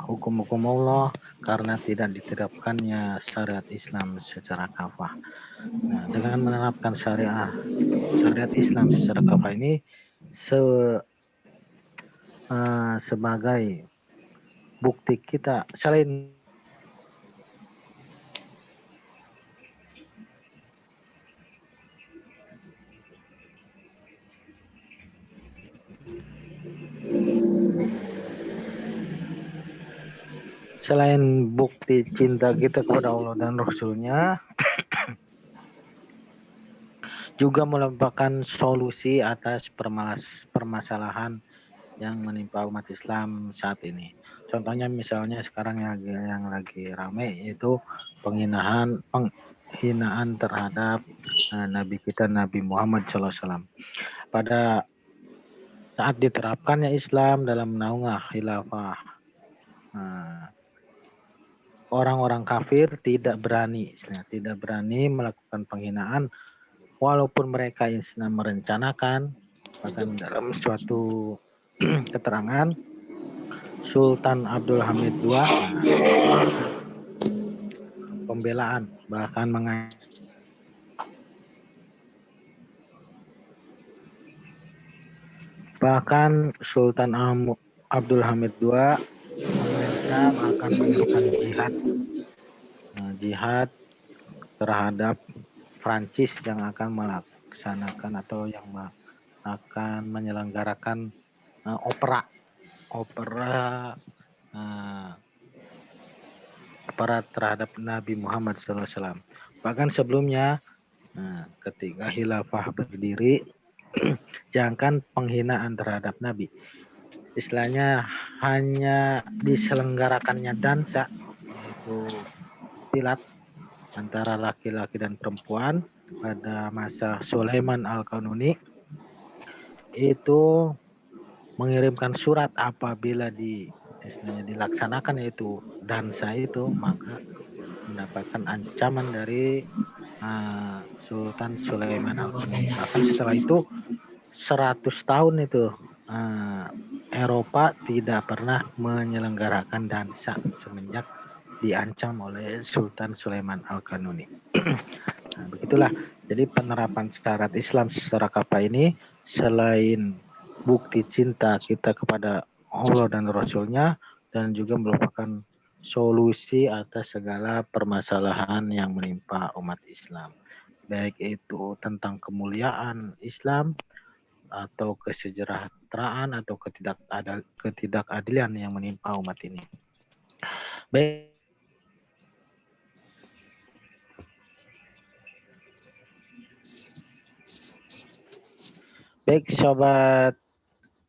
hukum-hukum Allah, karena tidak diterapkannya syariat Islam secara kafah. Nah, dengan menerapkan syariat Islam secara kafah ini sebagai bukti kita selain bukti cinta kita kepada Allah dan Rasul-Nya, juga merupakan solusi atas permasalahan yang menimpa umat Islam saat ini. Contohnya misalnya sekarang yang lagi ramai yaitu penghinaan hinaan terhadap Nabi kita Nabi Muhammad SAW. Pada saat diterapkannya Islam dalam naungan khilafah, orang-orang kafir tidak berani melakukan penghinaan, walaupun mereka Islam merencanakan. Bahkan dalam suatu keterangan, Sultan Abdul Hamid II pembelaan, bahkan Sultan Abdul Hamid II mengancam akan menyerukan jihad terhadap Prancis yang akan melaksanakan atau yang akan menyelenggarakan opera terhadap Nabi Muhammad SAW. Bahkan sebelumnya, ketika khilafah berdiri, jangankan penghinaan terhadap Nabi, istilahnya hanya diselenggarakannya dansa, yaitu silat antara laki-laki dan perempuan pada masa Sulaiman Al-Qanuni, itu mengirimkan surat apabila dilaksanakan yaitu dansa itu, maka mendapatkan ancaman dari Sultan Sulaiman Al-Qanuni. Bahkan setelah itu 100 tahun itu Eropa tidak pernah menyelenggarakan dansa semenjak diancam oleh Sultan Sulaiman Al-Qanuni. Nah, begitulah. Jadi penerapan syariat Islam secara kafah ini selain bukti cinta kita kepada Allah dan Rasul-Nya, dan juga merupakan solusi atas segala permasalahan yang menimpa umat Islam. Baik itu tentang kemuliaan Islam, atau kesejahteraan, atau ketidakadilan yang menimpa umat ini. Baik sobat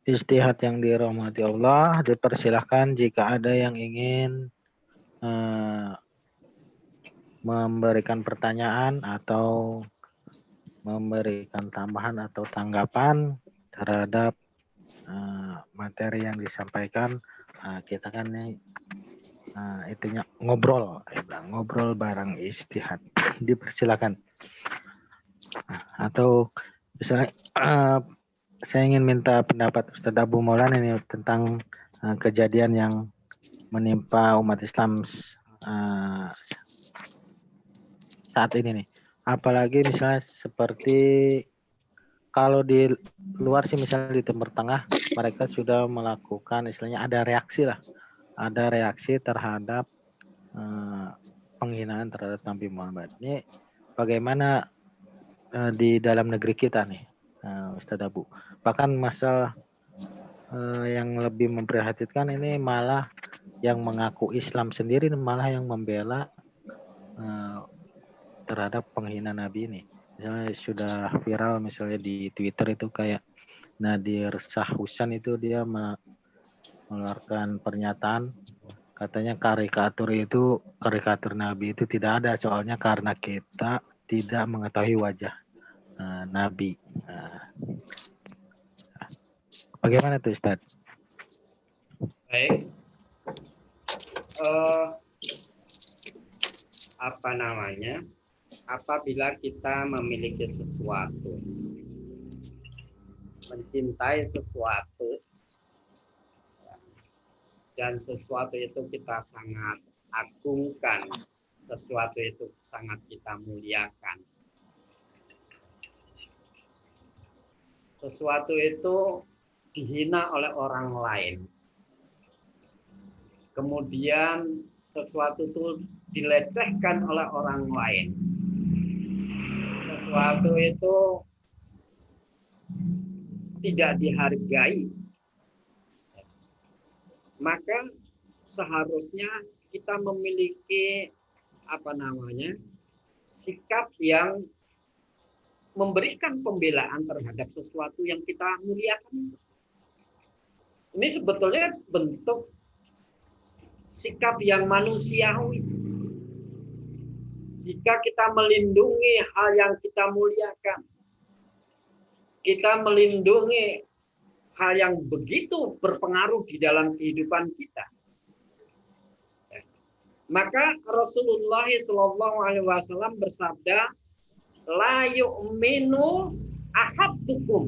Istihad yang dirahmati Allah, dipersilahkan jika ada yang ingin memberikan pertanyaan atau memberikan tambahan atau tanggapan terhadap materi yang disampaikan. Kita kan itunya ngobrol bareng Istihad. Dipersilakan. Atau misalnya saya ingin minta pendapat Ustadz Abu Maulana ini tentang kejadian yang menimpa umat Islam saat ini nih. Apalagi misalnya seperti kalau di luar sih, misalnya di Timur Tengah, mereka sudah melakukan istilahnya ada reaksi terhadap penghinaan terhadap Nabi Muhammad. Ini bagaimana di dalam negeri kita nih, Ustadz Abu? Bahkan masalah yang lebih memprihatinkan ini malah yang mengaku Islam sendiri malah yang membela terhadap penghinaan Nabi ini. Misalnya sudah viral misalnya di Twitter itu kayak Nadir Shahhusan itu dia mengeluarkan pernyataan, katanya karikatur Nabi itu tidak ada, soalnya karena kita tidak mengetahui wajah Nabi. Bagaimana tuh Ustaz? Baik. Apabila kita memiliki sesuatu, mencintai sesuatu, dan sesuatu itu kita sangat agungkan, sesuatu itu sangat kita muliakan, sesuatu itu dihina oleh orang lain, kemudian sesuatu itu dilecehkan oleh orang lain, sesuatu itu tidak dihargai, maka seharusnya kita memiliki sikap yang memberikan pembelaan terhadap sesuatu yang kita muliakan. Ini sebetulnya bentuk sikap yang manusiawi, jika kita melindungi hal yang kita muliakan, kita melindungi hal yang begitu berpengaruh di dalam kehidupan kita, maka Rasulullah SAW bersabda, la yu'minu ahabbukum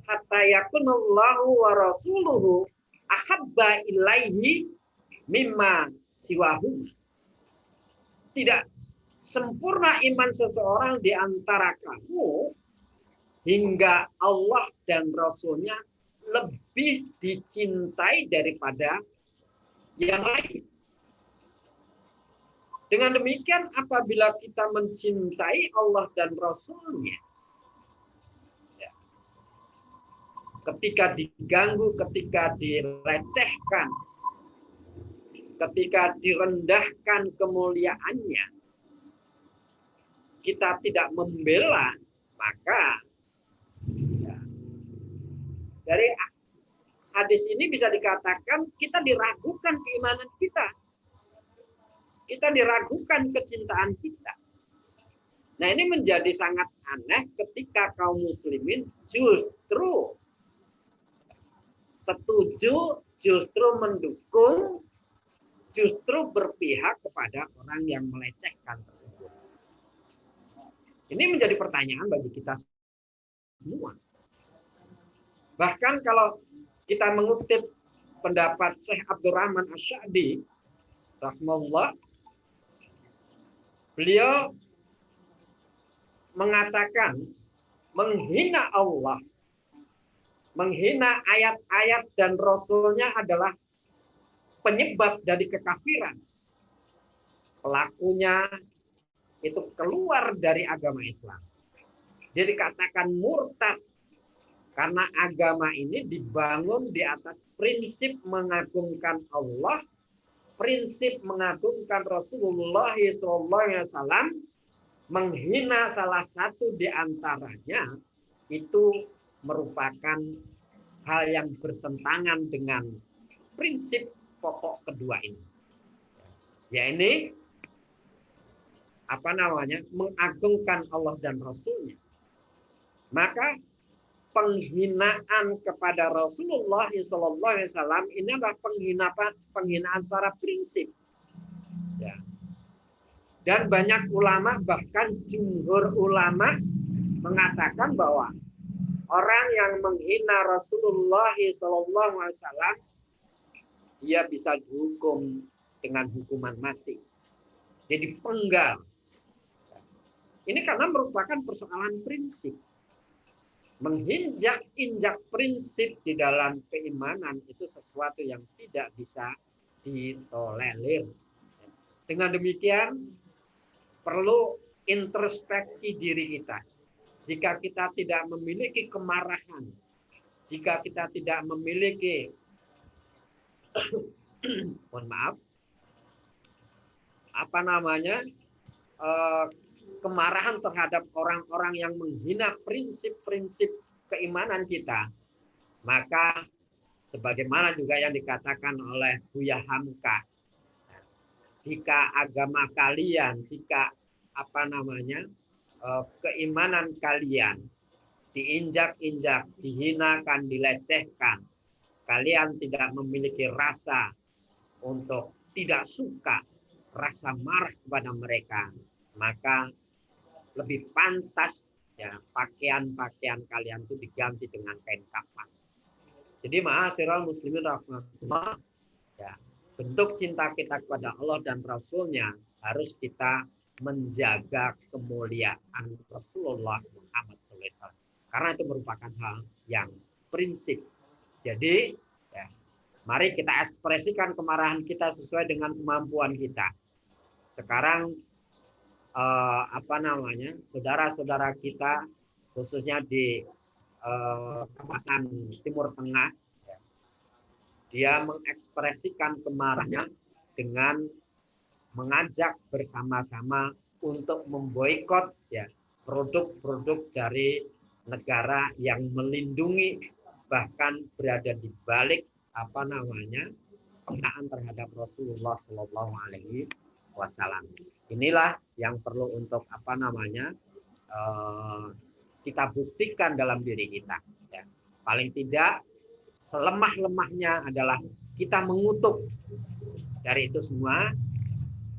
hatta yakunallahu wa rasuluhu ahabba ilaihi mimma siwahu. Tidak sempurna iman seseorang di antara kamu hingga Allah dan Rasulnya lebih dicintai daripada yang lain. Dengan demikian, apabila kita mencintai Allah dan Rasulnya, ketika diganggu, ketika dilecehkan, ketika direndahkan kemuliaannya, kita tidak membela, maka dari hadis ini bisa dikatakan kita diragukan keimanan kita. Kita diragukan kecintaan kita. Nah, ini menjadi sangat aneh ketika kaum muslimin justru setuju, justru mendukung, justru berpihak kepada orang yang melecehkan tersebut. Ini menjadi pertanyaan bagi kita semua. Bahkan kalau kita mengutip pendapat Syekh Abdurrahman Asy-Sya'di rahimahullah, beliau mengatakan menghina Allah, menghina ayat-ayat dan Rasulnya adalah penyebab dari kekafiran. Pelakunya itu keluar dari agama Islam. Jadi dikatakan murtad karena agama ini dibangun di atas prinsip mengagungkan Allah, prinsip mengagungkan Rasulullah SAW, menghina salah satu di antaranya itu merupakan hal yang bertentangan dengan prinsip pokok kedua ini. Ya ini mengagungkan Allah dan Rasulnya. Maka penghinaan kepada Rasulullah SAW ini adalah penghinaan secara prinsip. Ya. Dan banyak ulama, bahkan jumhur ulama mengatakan bahwa orang yang menghina Rasulullah SAW dia bisa dihukum dengan hukuman mati. Jadi penggal. Ini karena merupakan persoalan prinsip. Menginjak-injak prinsip di dalam keimanan itu sesuatu yang tidak bisa ditolerir. Dengan demikian, perlu introspeksi diri kita. Jika kita tidak memiliki kemarahan, jika kita tidak memiliki kemarahan terhadap orang-orang yang menghina prinsip-prinsip keimanan kita, maka sebagaimana juga yang dikatakan oleh Buya Hamka, jika agama kalian, jika keimanan kalian diinjak-injak, dihinakan, dilecehkan, kalian tidak memiliki rasa untuk tidak suka, rasa marah kepada mereka, maka lebih pantas ya pakaian-pakaian kalian itu diganti dengan kain kafan. Jadi ma'asyiral muslimin rahmatullah, ya, bentuk cinta kita kepada Allah dan Rasulnya harus kita menjaga kemuliaan Rasulullah Muhammad SAW. Karena itu merupakan hal yang prinsip. Jadi, ya, mari kita ekspresikan kemarahan kita sesuai dengan kemampuan kita. Sekarang saudara-saudara kita khususnya di kawasan Timur Tengah, dia mengekspresikan kemarahannya dengan mengajak bersama-sama untuk memboikot ya produk-produk dari negara yang melindungi bahkan berada di balik penghinaan terhadap Rasulullah Shallallahu Alaihi Wasallam. Inilah yang perlu untuk kita buktikan dalam diri kita. Ya. Paling tidak selemah-lemahnya adalah kita mengutuk dari itu semua.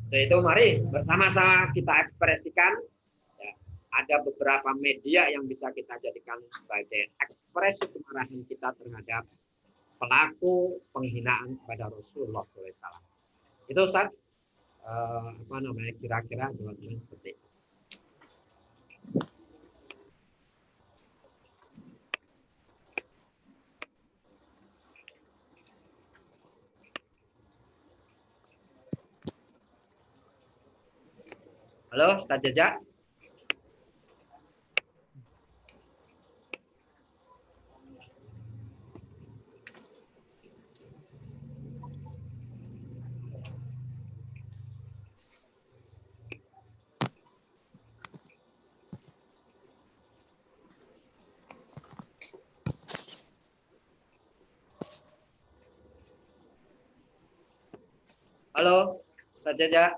Yaitu mari bersama-sama kita ekspresikan. Ya. Ada beberapa media yang bisa kita jadikan sebagai ekspresi kemarahan kita terhadap pelaku penghinaan kepada Rasulullah SAW. Itu Ustaz, kira-kira jawabannya seperti itu. Halo, Ustaz Jaja. Halo, Ustaz Jaja.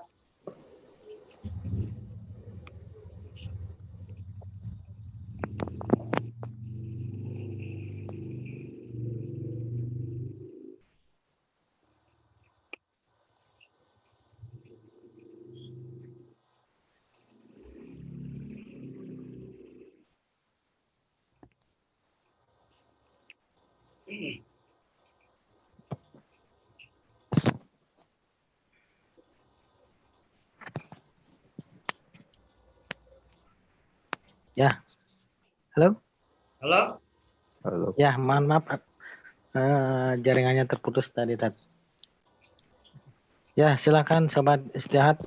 Ya, halo. Halo. Halo. Ya, maaf, jaringannya terputus tadi. Ya, silakan Sobat Istihad.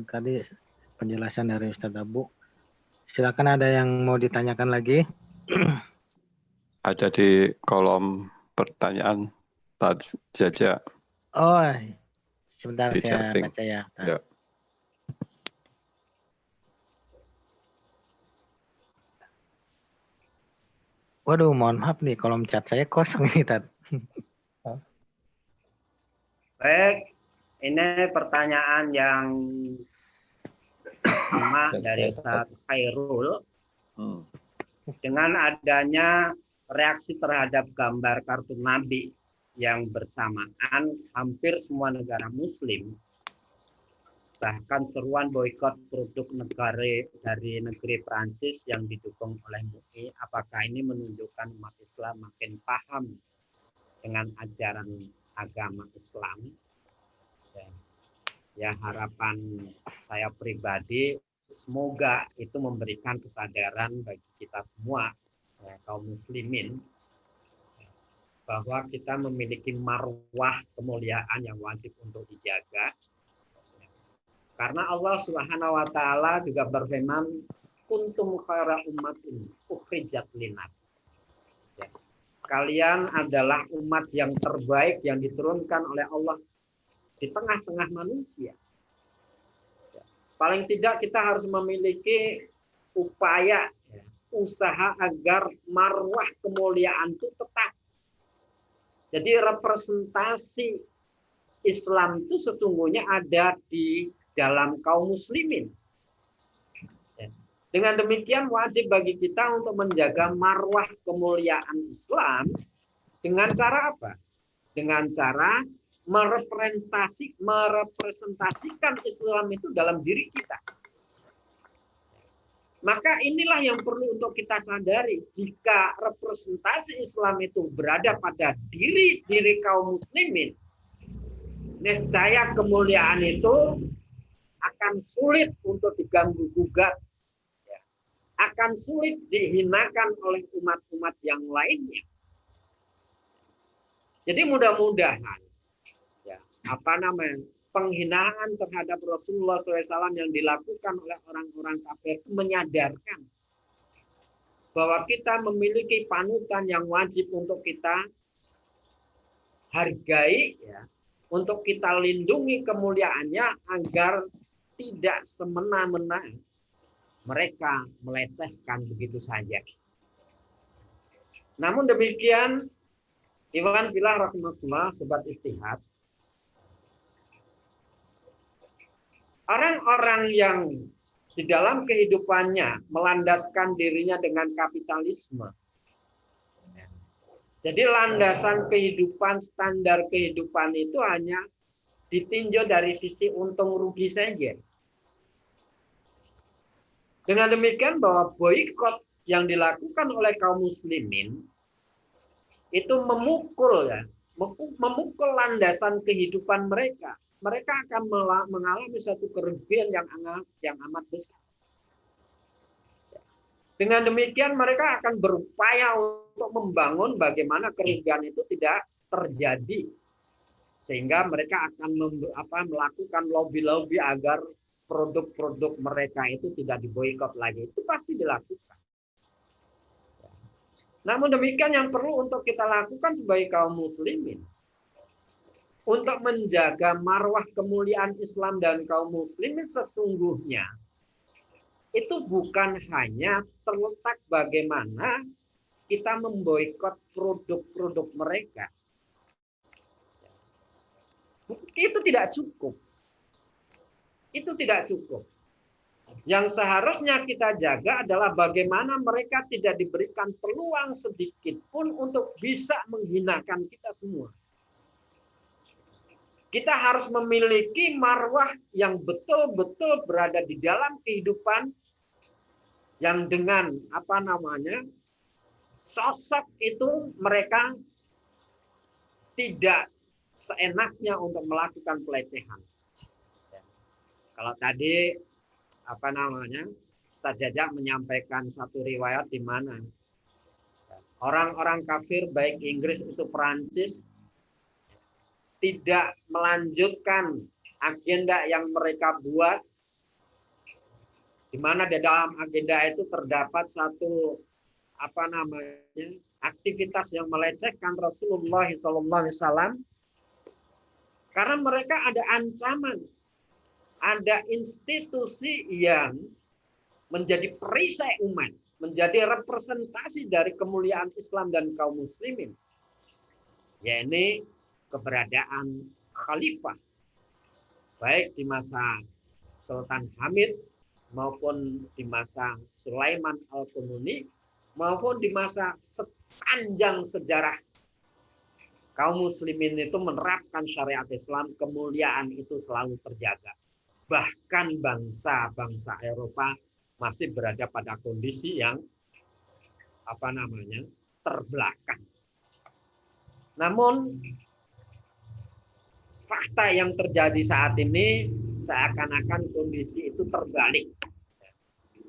Tadi penjelasan dari Ustadz Abu. Silakan, ada yang mau ditanyakan lagi? Ada di kolom pertanyaan tadi Jaja. Oh, sebentar Di saya chatting. baca ya. Ya. Waduh, mohon maaf nih, kolom chat saya kosong ini, Tat. Baik, ini pertanyaan yang sama dari Ustaz Khairul. Dengan adanya reaksi terhadap gambar kartun Nabi yang bersamaan, hampir semua negara Muslim, bahkan seruan boikot produk negara dari negeri Prancis yang didukung oleh MUI, apakah ini menunjukkan umat Islam makin paham dengan ajaran agama Islam? Ya, harapan saya pribadi semoga itu memberikan kesadaran bagi kita semua, kaum muslimin, bahwa kita memiliki marwah kemuliaan yang wajib untuk dijaga. Karena Allah Subhanahu wa taala juga berfirman, kuntum khaira ummatin ukhrijat linnas. Ya. Kalian adalah umat yang terbaik yang diturunkan oleh Allah di tengah-tengah manusia. Ya. Paling tidak kita harus memiliki upaya, usaha agar marwah kemuliaan itu tetap. Jadi representasi Islam itu sesungguhnya ada di dalam kaum muslimin. Dengan demikian wajib bagi kita untuk menjaga marwah kemuliaan Islam dengan cara apa? Dengan cara merepresentasikan Islam itu dalam diri kita. Maka inilah yang perlu untuk kita sadari. Jika representasi Islam itu berada pada diri kaum muslimin, niscaya kemuliaan itu akan sulit untuk diganggu-gugat, akan sulit dihinakan oleh umat-umat yang lainnya. Jadi mudah-mudahan penghinaan terhadap Rasulullah SAW yang dilakukan oleh orang-orang kafir menyadarkan bahwa kita memiliki panutan yang wajib untuk kita hargai, untuk kita lindungi kemuliaannya agar tidak semena-mena mereka melecehkan begitu saja. Namun demikian, Iwan fillah rahmatullah, sobat istihad, Orang-orang yang di dalam kehidupannya melandaskan dirinya dengan kapitalisme. Jadi landasan kehidupan, standar kehidupan itu hanya ditinjau dari sisi untung rugi saja. Dengan demikian bahwa boikot yang dilakukan oleh kaum muslimin itu memukul landasan kehidupan mereka. Mereka akan mengalami satu kerugian yang amat besar. Dengan demikian mereka akan berupaya untuk membangun bagaimana kerugian itu tidak terjadi. Sehingga mereka akan melakukan lobby-lobby agar produk-produk mereka itu tidak diboikot lagi. Itu pasti dilakukan. Namun demikian yang perlu untuk kita lakukan sebagai kaum muslimin, untuk menjaga marwah kemuliaan Islam dan kaum muslimin sesungguhnya, itu bukan hanya terletak bagaimana kita memboikot produk-produk mereka. Itu tidak cukup. Itu tidak cukup. Yang seharusnya kita jaga adalah bagaimana mereka tidak diberikan peluang sedikit pun untuk bisa menghinakan kita semua. Kita harus memiliki marwah yang betul-betul berada di dalam kehidupan yang dengan sosok itu mereka tidak seenaknya untuk melakukan pelecehan. Kalau tadi Ustaz Jajak menyampaikan satu riwayat di mana orang-orang kafir baik Inggris itu Perancis tidak melanjutkan agenda yang mereka buat, di mana di dalam agenda itu terdapat satu aktivitas yang melecehkan Rasulullah SAW, karena mereka ada ancaman, ada institusi yang menjadi perisai umat, menjadi representasi dari kemuliaan Islam dan kaum muslimin, yaitu keberadaan khalifah, baik di masa Sultan Hamid maupun di masa Sulaiman Al-Qununi maupun di masa sepanjang sejarah kaum muslimin itu menerapkan syariat Islam, kemuliaan itu selalu terjaga. Bahkan bangsa-bangsa Eropa masih berada pada kondisi yang terbelakang. Namun fakta yang terjadi saat ini seakan-akan kondisi itu terbalik.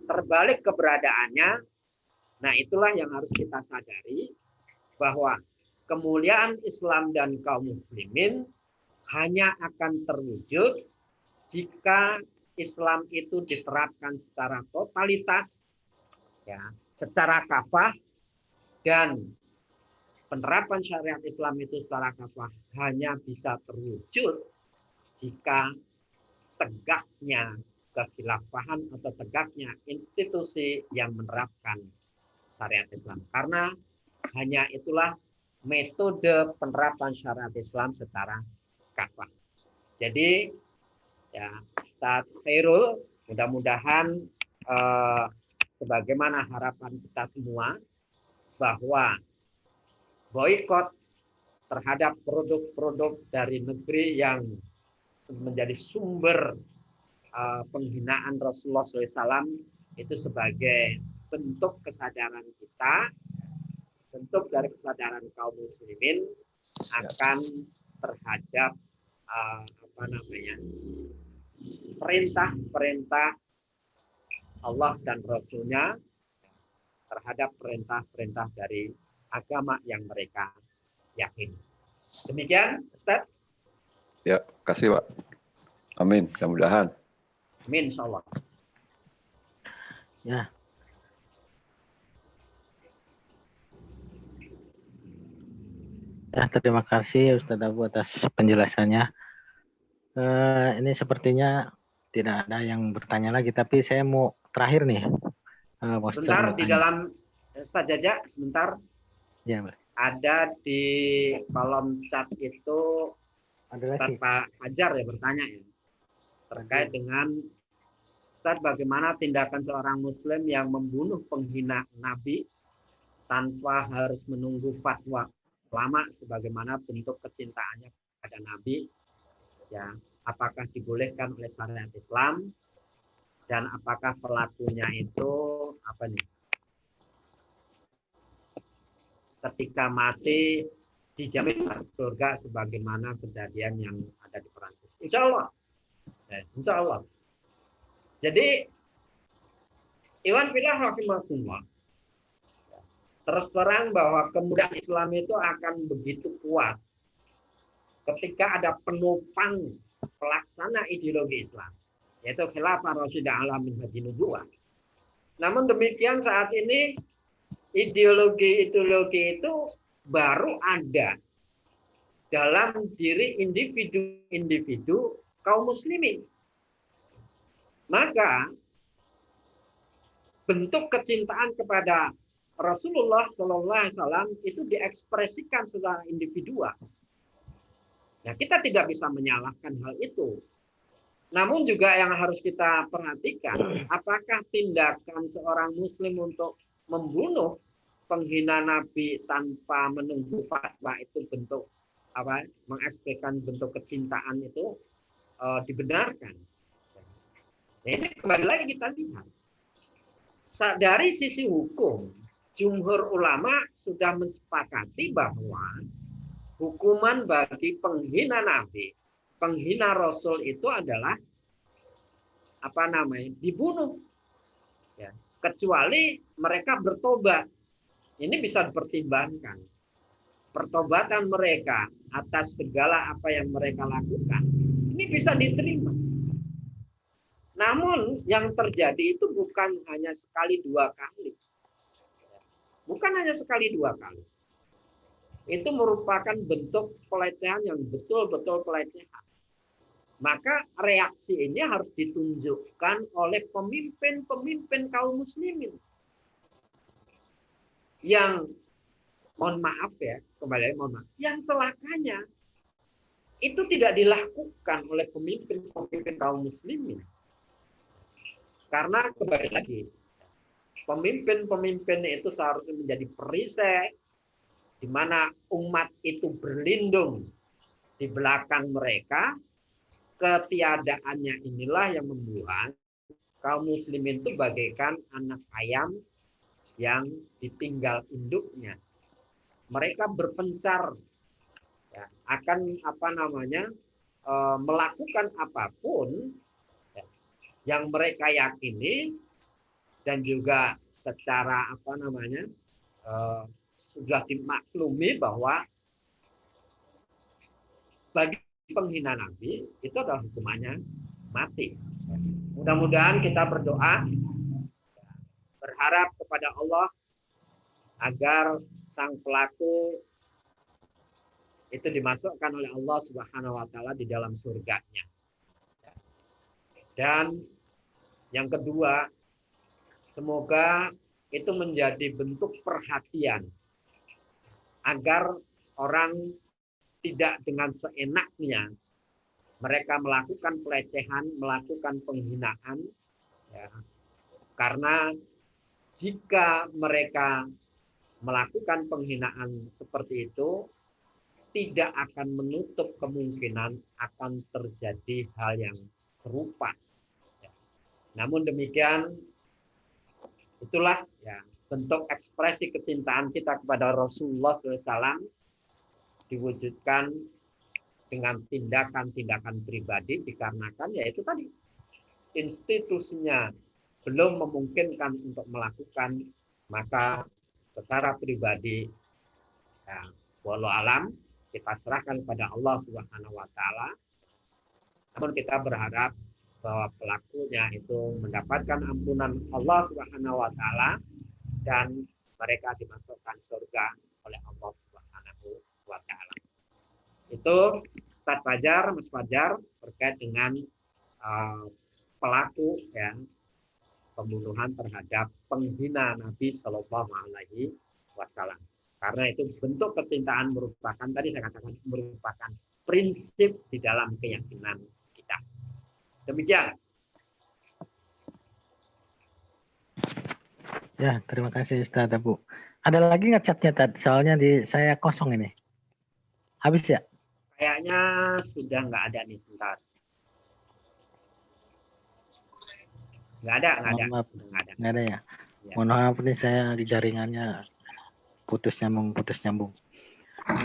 Terbalik keberadaannya. Nah, itulah yang harus kita sadari, bahwa kemuliaan Islam dan kaum muslimin hanya akan terwujud jika Islam itu diterapkan secara totalitas, secara kafah, dan penerapan syariat Islam itu secara kafah hanya bisa terwujud jika tegaknya kekhilafahan atau tegaknya institusi yang menerapkan syariat Islam. Karena hanya itulah metode penerapan syariat Islam secara kafah. Jadi Ustaz Khairul, mudah-mudahan sebagaimana harapan kita semua, bahwa boikot terhadap produk-produk dari negeri yang menjadi sumber penghinaan Rasulullah SAW itu sebagai bentuk kesadaran kita, bentuk dari kesadaran kaum muslimin akan terhadap perintah-perintah Allah dan Rasul-Nya, terhadap perintah-perintah dari agama yang mereka yakini. Demikian, Ustaz. Ya, kasih Pak. Amin, mudah-mudahan. Amin, insyaallah. Ya. Ya, terima kasih Ustaz Abu atas penjelasannya. Ini sepertinya tidak ada yang bertanya lagi, tapi saya mau terakhir nih. Sebentar di dalam Ustaz Jajak, sebentar. Ya, Pak. Ada di kolom chat itu ada lagi. Pak Hajar ya bertanya ya. terkait dengan Ustaz, bagaimana tindakan seorang muslim yang membunuh penghina Nabi tanpa harus menunggu fatwa ulama sebagaimana bentuk kecintaannya kepada Nabi, ya, apakah dibolehkan oleh syariat Islam dan apakah pelakunya itu apa nih? Ketika mati dijamin masuk surga sebagaimana kejadian yang ada di Perancis. Insya Allah. Ya, insya Allah. Jadi Iwan Filah rahimahullah, terus terang bahwa kemudahan Islam itu akan begitu kuat ketika ada penopang pelaksana ideologi Islam, yaitu Khilafah Rasyidah ala minhajin nubuwah. Namun demikian saat ini ideologi itu baru ada dalam diri individu kaum muslimin. Maka bentuk kecintaan kepada Rasulullah SAW itu diekspresikan secara individual. Nah, kita tidak bisa menyalahkan hal itu. Namun juga yang harus kita perhatikan, apakah tindakan seorang muslim untuk membunuh penghina Nabi tanpa menunggu fatwa itu bentuk apa? Mengekspresikan bentuk kecintaan itu dibenarkan. Nah, ini kembali lagi kita lihat. Dari sisi hukum, jumhur ulama sudah mensepakati bahwa hukuman bagi penghina Nabi, penghina Rasul itu adalah apa namanya? Dibunuh. Ya, kecuali mereka bertobat. Ini bisa dipertimbangkan. Pertobatan mereka atas segala apa yang mereka lakukan, ini bisa diterima. Namun yang terjadi itu bukan hanya sekali dua kali. Bukan hanya sekali dua kali. Itu merupakan bentuk pelecehan yang betul-betul pelecehan. Maka reaksi ini harus ditunjukkan oleh pemimpin-pemimpin kaum muslimin. Yang, mohon maaf ya, kembali mohon maaf, yang celakanya itu tidak dilakukan oleh pemimpin-pemimpin kaum muslimin. Karena kembali lagi, pemimpin-pemimpin itu seharusnya menjadi perisai di mana umat itu berlindung di belakang mereka. Ketiadaannya inilah yang membuat kaum muslimin itu bagaikan anak ayam yang ditinggal induknya. Mereka berpencar ya, akan apa namanya melakukan apapun yang mereka yakini dan juga secara apa namanya sudah dimaklumi bahwa bagi penghina Nabi itu adalah hukumannya mati. Mudah-mudahan kita berdoa berharap kepada Allah agar sang pelaku itu dimasukkan oleh Allah Subhanahu wa taala di dalam surganya. Dan yang kedua, semoga itu menjadi bentuk perhatian agar orang tidak dengan seenaknya mereka melakukan pelecehan, melakukan penghinaan, ya. Karena jika mereka melakukan penghinaan seperti itu, tidak akan menutup kemungkinan akan terjadi hal yang serupa. Namun demikian, itulah ya bentuk ekspresi kecintaan kita kepada Rasulullah SAW diwujudkan dengan tindakan-tindakan pribadi dikarenakan yaitu tadi institusinya belum memungkinkan untuk melakukan, maka secara pribadi ya, walau alam kita serahkan kepada Allah Subhanahu wa taala. Namun kita berharap bahwa pelakunya itu mendapatkan ampunan Allah Subhanahu wa taala dan mereka dimasukkan surga oleh Allah Subhanahu wa taala. Itu Ustaz Fajar, Mas Fajar terkait dengan pelaku ya pembunuhan terhadap penghina Nabi Shallallahu alaihi wasallam. Karena itu bentuk kecintaan merupakan tadi saya katakan merupakan prinsip di dalam keyakinan kita. Demikian. Ya, terima kasih Ustaz Abu. Ada lagi nggak chatnya tadi? Soalnya di saya kosong ini. Habis ya? Kayaknya sudah nggak ada nih, sebentar. Nggak ada. Mohon maaf, Sudah nggak ada. nggak ada ya? Ya. Mohon maaf nih saya di jaringannya putus nyambung.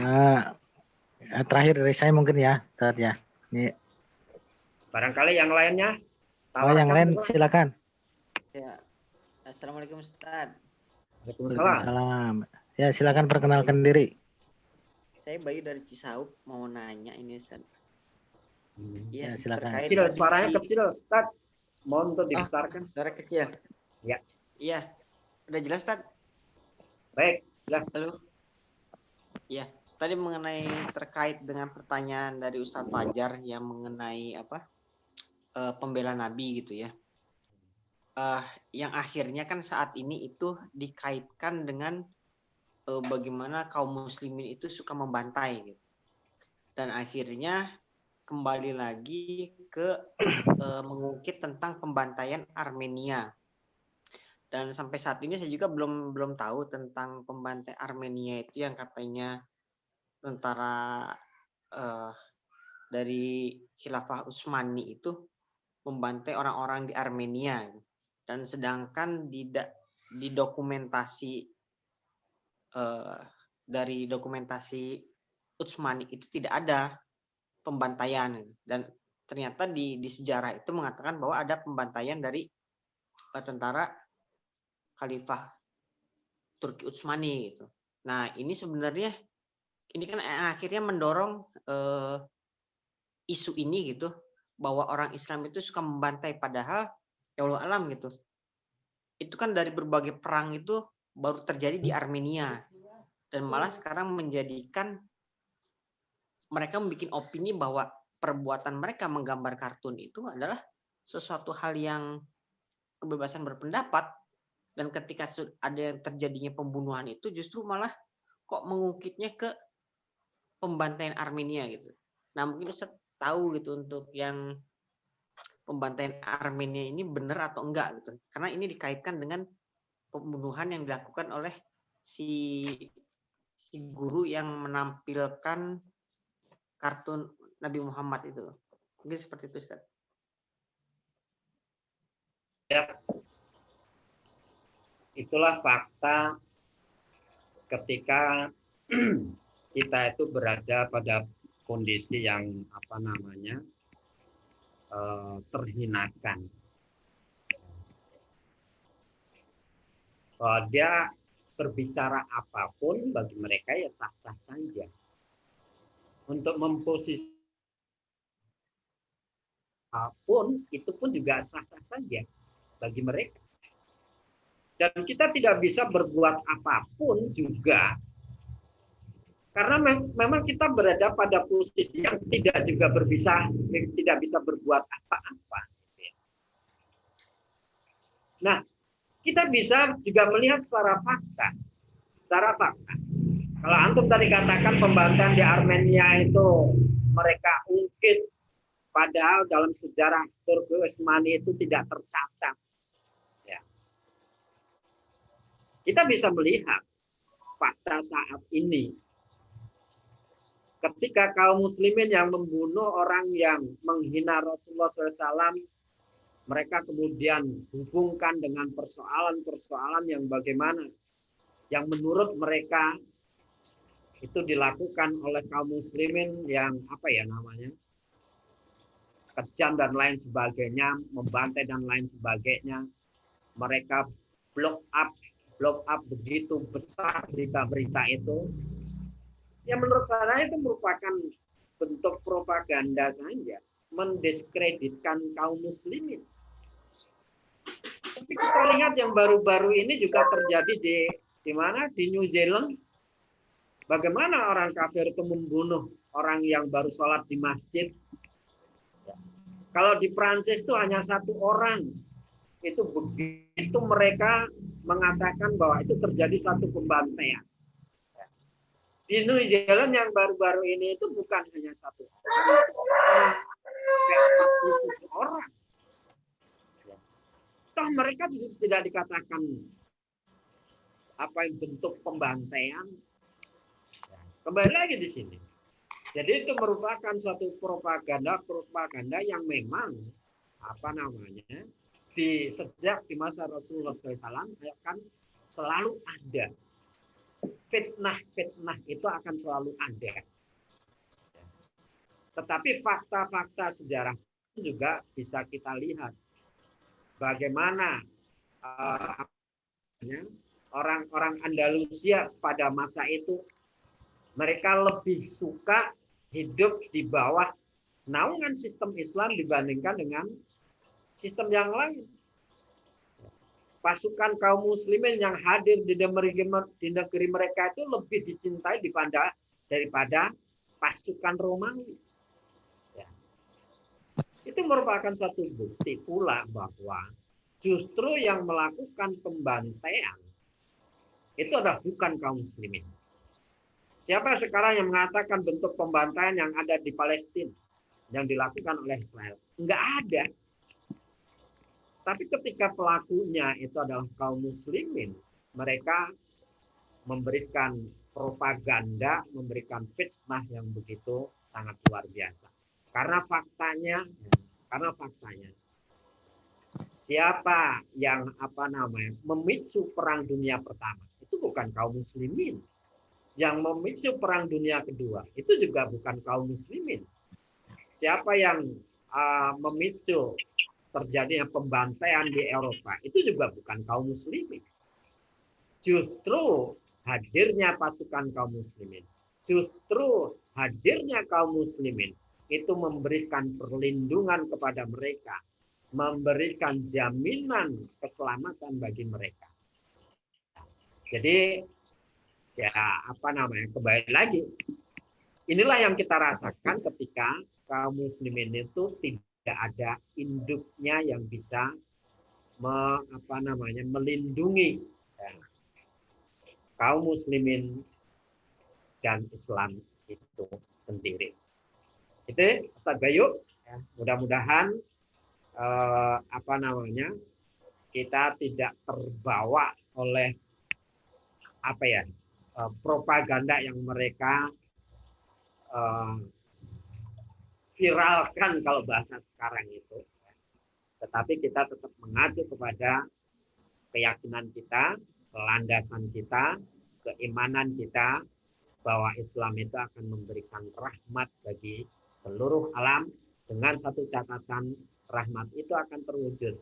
Nah, terakhir dari saya mungkin ya, Ustaz ya. Ini, Barangkali yang lainnya. yang lain silakan. Ya. Assalamualaikum Ustaz. Waalaikumsalam. Waalaikumsalam. Ya, silakan perkenalkan diri. Saya Bayu dari Cisaup mau nanya ini Ustaz. Ya, silakan. terkait Kecil, tadi- suaranya kecil, Ustaz. Mohon untuk dibesarkan. Suara kecil. Ya. Iya. Udah jelas Ustaz? Baik. Halo. Iya, tadi mengenai terkait dengan pertanyaan dari Ustadz Fajar yang mengenai pembela Nabi gitu ya. Yang akhirnya kan saat ini itu dikaitkan dengan bagaimana kaum muslimin itu suka membantai gitu. Dan akhirnya kembali lagi ke mengungkit tentang pembantaian Armenia. Dan sampai saat ini saya juga belum tahu tentang pembantaian Armenia itu yang katanya tentara dari Khilafah Utsmani itu membantai orang-orang di Armenia. Dan sedangkan di dokumentasi dari dokumentasi Utsmani itu tidak ada pembantaian. Dan ternyata di sejarah itu mengatakan bahwa ada pembantaian dari tentara Khalifah Turki Utsmani gitu. Nah, ini sebenarnya ini kan akhirnya mendorong isu ini gitu bahwa orang Islam itu suka membantai, padahal ya Allah alam gitu. Itu kan dari berbagai perang itu baru terjadi di Armenia, dan malah sekarang menjadikan mereka membuat opini bahwa perbuatan mereka menggambar kartun itu adalah sesuatu hal yang kebebasan berpendapat. Dan ketika ada yang terjadinya pembunuhan itu justru malah kok mengungkitnya ke pembantaian Armenia gitu. Nah, mungkin bisa tahu gitu untuk yang pembantaian Armenia ini benar atau enggak gitu. Karena ini dikaitkan dengan pembunuhan yang dilakukan oleh si guru yang menampilkan kartun Nabi Muhammad itu. Mungkin seperti itu, Ustaz. Ya. Itulah fakta ketika kita itu berada pada kondisi yang terhinakan. Dia berbicara apapun bagi mereka ya sah-sah saja. Untuk memposisi apapun itu pun juga sah-sah saja bagi mereka. Dan kita tidak bisa berbuat apapun juga, karena memang kita berada pada posisi yang tidak bisa berbuat apa-apa. Nah, kita bisa juga melihat secara fakta. Kalau antum tadi katakan pembantaian di Armenia itu mereka ungkit, padahal dalam sejarah Turki Utsmani itu tidak tercatat. Kita bisa melihat fakta saat ini. Ketika kaum muslimin yang membunuh orang yang menghina Rasulullah SAW, mereka kemudian hubungkan dengan persoalan-persoalan yang bagaimana, yang menurut mereka itu dilakukan oleh kaum muslimin yang kejam dan lain sebagainya, membantai dan lain sebagainya. Mereka blow up begitu besar berita-berita itu, yang menurut saya itu merupakan bentuk propaganda saja, mendiskreditkan kaum muslimin. Tapi kita lihat yang baru-baru ini juga terjadi di mana? Di New Zealand. Bagaimana orang kafir itu membunuh orang yang baru sholat di masjid. Kalau di Prancis itu hanya satu orang. Itu begitu mereka mengatakan bahwa itu terjadi satu pembantaian. Di New Zealand yang baru-baru ini itu bukan hanya satu orang, 47 orang. Ya. Toh mereka tidak dikatakan apa yang bentuk pembantaian. Ya. Kembali lagi di sini. Jadi itu merupakan suatu propaganda yang memang apa namanya sejak di masa Rasulullah SAW akan selalu ada. Fitnah itu akan selalu ada. Tetapi fakta-fakta sejarah juga bisa kita lihat bagaimana orang-orang Andalusia pada masa itu mereka lebih suka hidup di bawah naungan sistem Islam dibandingkan dengan sistem yang lain. Pasukan kaum muslimin yang hadir di negeri mereka itu lebih dicintai daripada pasukan Romawi. Ya. Itu merupakan satu bukti pula bahwa justru yang melakukan pembantaian itu adalah bukan kaum muslimin. Siapa sekarang yang mengatakan bentuk pembantaian yang ada di Palestina yang dilakukan oleh Israel? Enggak ada. Tapi ketika pelakunya itu adalah kaum muslimin, mereka memberikan propaganda, memberikan fitnah yang begitu sangat luar biasa. Karena faktanya, siapa yang memicu perang dunia pertama itu bukan kaum muslimin. Yang memicu perang dunia kedua itu juga bukan kaum muslimin. Siapa yang memicu terjadinya pembantaian di Eropa itu juga bukan kaum muslimin. Justru hadirnya pasukan kaum muslimin, justru hadirnya kaum muslimin itu memberikan perlindungan kepada mereka, memberikan jaminan keselamatan bagi mereka. Jadi ya kembali lagi, inilah yang kita rasakan ketika kaum muslimin itu tidak ada induknya yang bisa melindungi kaum muslimin dan Islam itu sendiri. Itu Ustaz Bayu, ya, mudah-mudahan kita tidak terbawa oleh propaganda yang mereka viralkan kalau bahasa sekarang itu. Tetapi kita tetap mengacu kepada keyakinan kita, landasan kita, keimanan kita bahwa Islam itu akan memberikan rahmat bagi seluruh alam dengan satu catatan, rahmat itu akan terwujud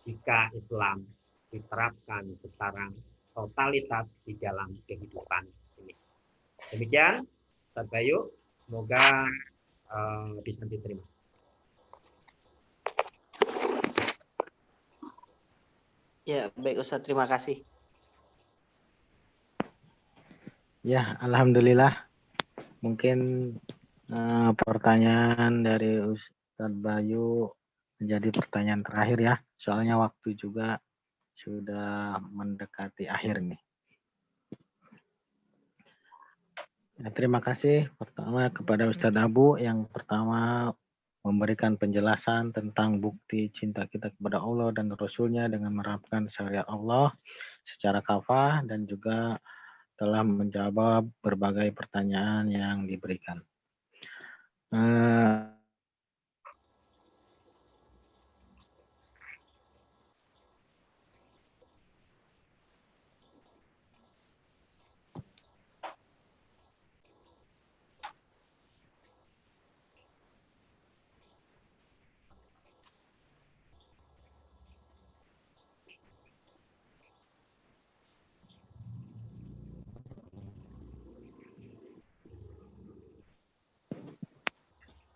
jika Islam diterapkan secara totalitas di dalam kehidupan ini. Demikian, Ustaz Bayu, semoga bisa diterima. Ya, baik Ustaz, terima kasih. Ya, alhamdulillah. Mungkin pertanyaan dari Ustadz Bayu menjadi pertanyaan terakhir ya. Soalnya waktu juga sudah mendekati akhir nih. Ya, terima kasih pertama kepada Ustadz Abu yang pertama memberikan penjelasan tentang bukti cinta kita kepada Allah dan Rasul-Nya dengan menerapkan syariat Allah secara kafah dan juga telah menjawab berbagai pertanyaan yang diberikan.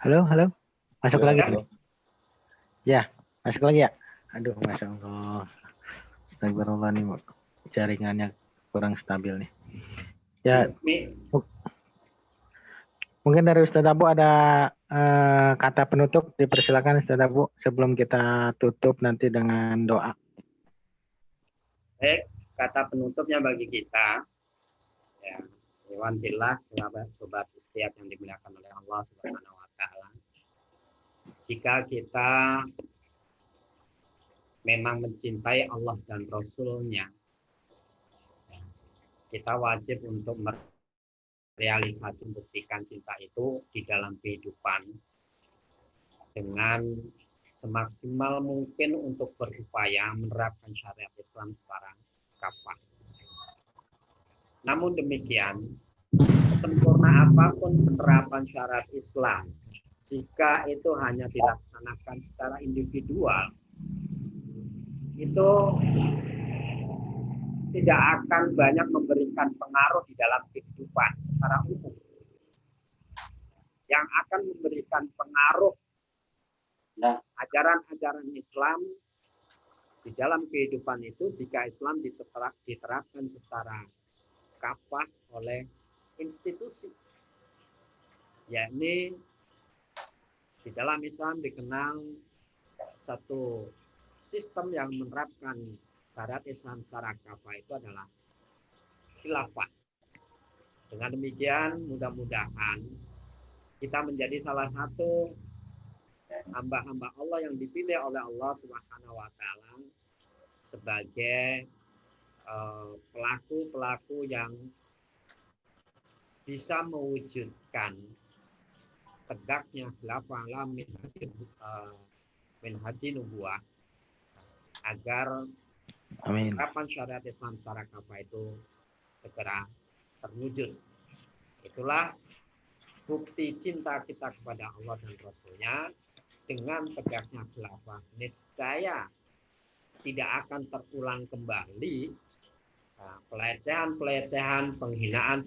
Halo. Masuk lagi. Halo. Ya, masuk lagi ya. Aduh, Masya Allah. Astagfirullah nih, jaringannya kurang stabil nih. Ya, mungkin dari Ustadz Abu ada kata penutup, dipersilakan Ustadz Abu sebelum kita tutup nanti dengan doa. Baik, kata penutupnya bagi kita, ya, Iwan Billah, sobat istiad yang dimuliakan oleh Allah Subhanahu wa Ta'ala. jika kita memang mencintai Allah dan Rasul-Nya, kita wajib untuk merealisasi, buktikan cinta itu di dalam kehidupan dengan semaksimal mungkin untuk berupaya menerapkan syariat Islam secara kafah. Namun demikian, sempurna apapun penerapan syariat Islam, jika itu hanya dilaksanakan secara individual, itu tidak akan banyak memberikan pengaruh di dalam kehidupan secara umum. Yang akan memberikan pengaruh ajaran-ajaran Islam di dalam kehidupan itu jika Islam diterapkan secara kafah oleh institusi. Yakni di dalam Islam dikenal satu sistem yang menerapkan syariat Islam secara kafah itu adalah khilafah. Dengan demikian mudah-mudahan kita menjadi salah satu hamba-hamba Allah yang dipilih oleh Allah Subhanahu wa taala sebagai pelaku-pelaku yang bisa mewujudkan tegaknya khilafah ala minhaji nubuwah agar penerapan syariat Islam secara kafah itu segera terwujud. Itulah bukti cinta kita kepada Allah dan Rasul-Nya. Dengan tegaknya khilafah, niscaya tidak akan terulang kembali pelecehan-pelecehan, penghinaan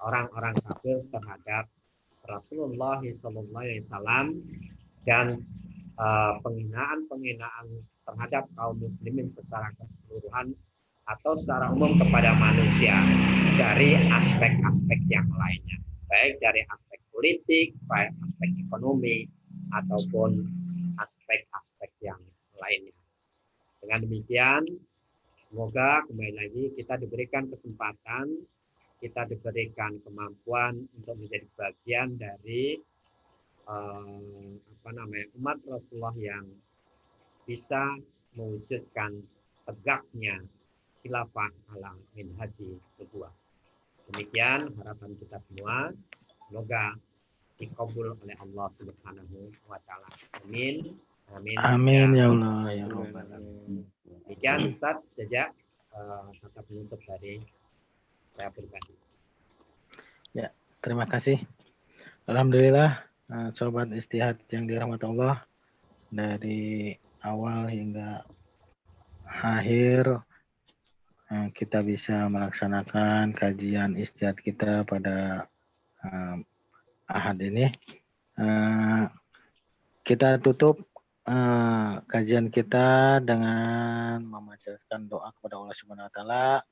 orang-orang kafir terhadap Rasulullah SAW dan penghinaan terhadap kaum muslimin secara keseluruhan atau secara umum kepada manusia dari aspek-aspek yang lainnya, baik dari aspek politik, baik aspek ekonomi, ataupun aspek-aspek yang lainnya. Dengan demikian, semoga kembali lagi kita diberikan kesempatan, kita diberikan kemampuan untuk menjadi bagian dari umat Rasulullah yang bisa mewujudkan tegaknya khilafah ala minhaji nubuwah. Demikian harapan kita semua. Semoga dikabul oleh Allah Subhanahu wa taala. Amin. Amin. Amin ya Allah ya Rabbal alamin. Demikian Ustaz saja kata penutup dari saya pribadi. Ya, terima kasih. Alhamdulillah sobat Istihad yang dirahmati Allah, dari awal hingga akhir kita bisa melaksanakan kajian istihad kita pada Ahad ini. Kita tutup kajian kita dengan membacakan doa kepada Allah Subhanahu wa taala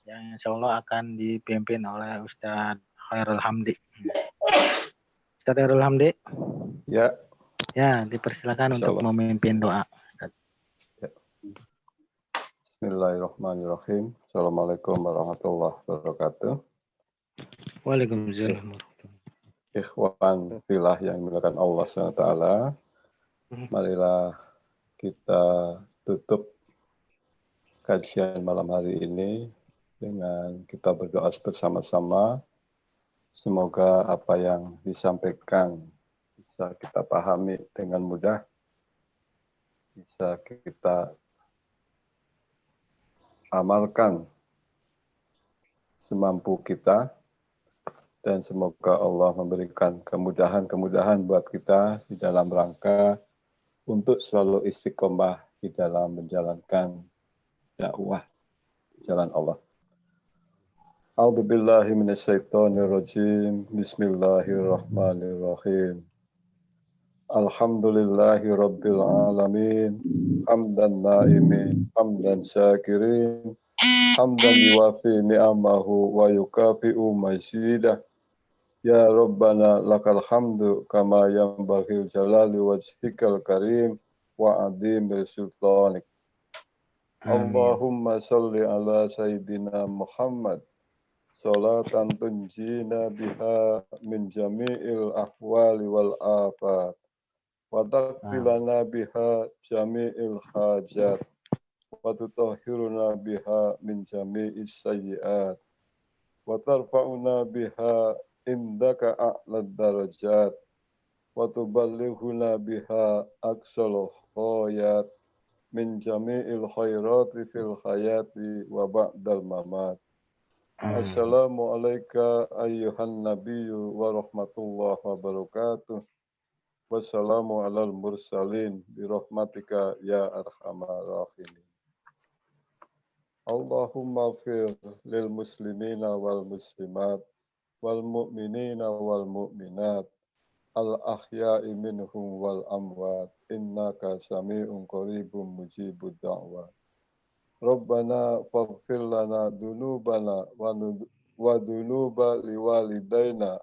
yang insya Allah akan dipimpin oleh Ustadz Khairul Hamdi. Ustadz Khairul Hamdi. Ya. Ya, dipersilakan untuk memimpin doa. Ya. Bismillahirrahmanirrahim. Assalamualaikum warahmatullahi wabarakatuh. Waalaikumsalam. Ikhwan fillah yang dimuliakan Allah SWT, marilah kita tutup kajian malam hari ini dengan kita berdoa bersama-sama. Semoga apa yang disampaikan bisa kita pahami dengan mudah, bisa kita amalkan semampu kita, dan semoga Allah memberikan kemudahan-kemudahan buat kita di dalam rangka untuk selalu istiqomah di dalam menjalankan dakwah jalan Allah. A'udzubillahi minasyaitonirrajim. Bismillahirrahmanirrahim. Alhamdulillahi rabbil alamin. Hamdan naimin, hamdan syakirin, hamdan yuwafi ni'amahu wa yukafi'u mazidah. Ya Rabbana lakal hamdu kama yanbaghil jalali wajhikal karim wa adhimil sultanik. Allahumma salli ala Sayyidina Muhammad Salatan tunjina biha min jami'il ahwali wal afat. Wa taqbilana biha jami'il hajat. Wa tutahhiruna biha min jami'is sayyi'at. Wa tarfa'una biha indaka a'lad darajat. Wa tuballighuna biha aqsal khayat min jami'il khairati fil hayati wa ba'dal mamat. Assalamu alayka ayyuhan nabiyyu wa rahmatullahi wa barakatuh. Wassalamu alal mursalin bi rahmatika ya arhamar rahimin. Allahumma fir lil muslimina wal muslimat wal mu'minina wal mu'minat al ahya'i minhum wal amwat innaka sami'un qaribun mujibud da'wat. Rabbana faghfir lana dunubana wa dunuba liwalidaina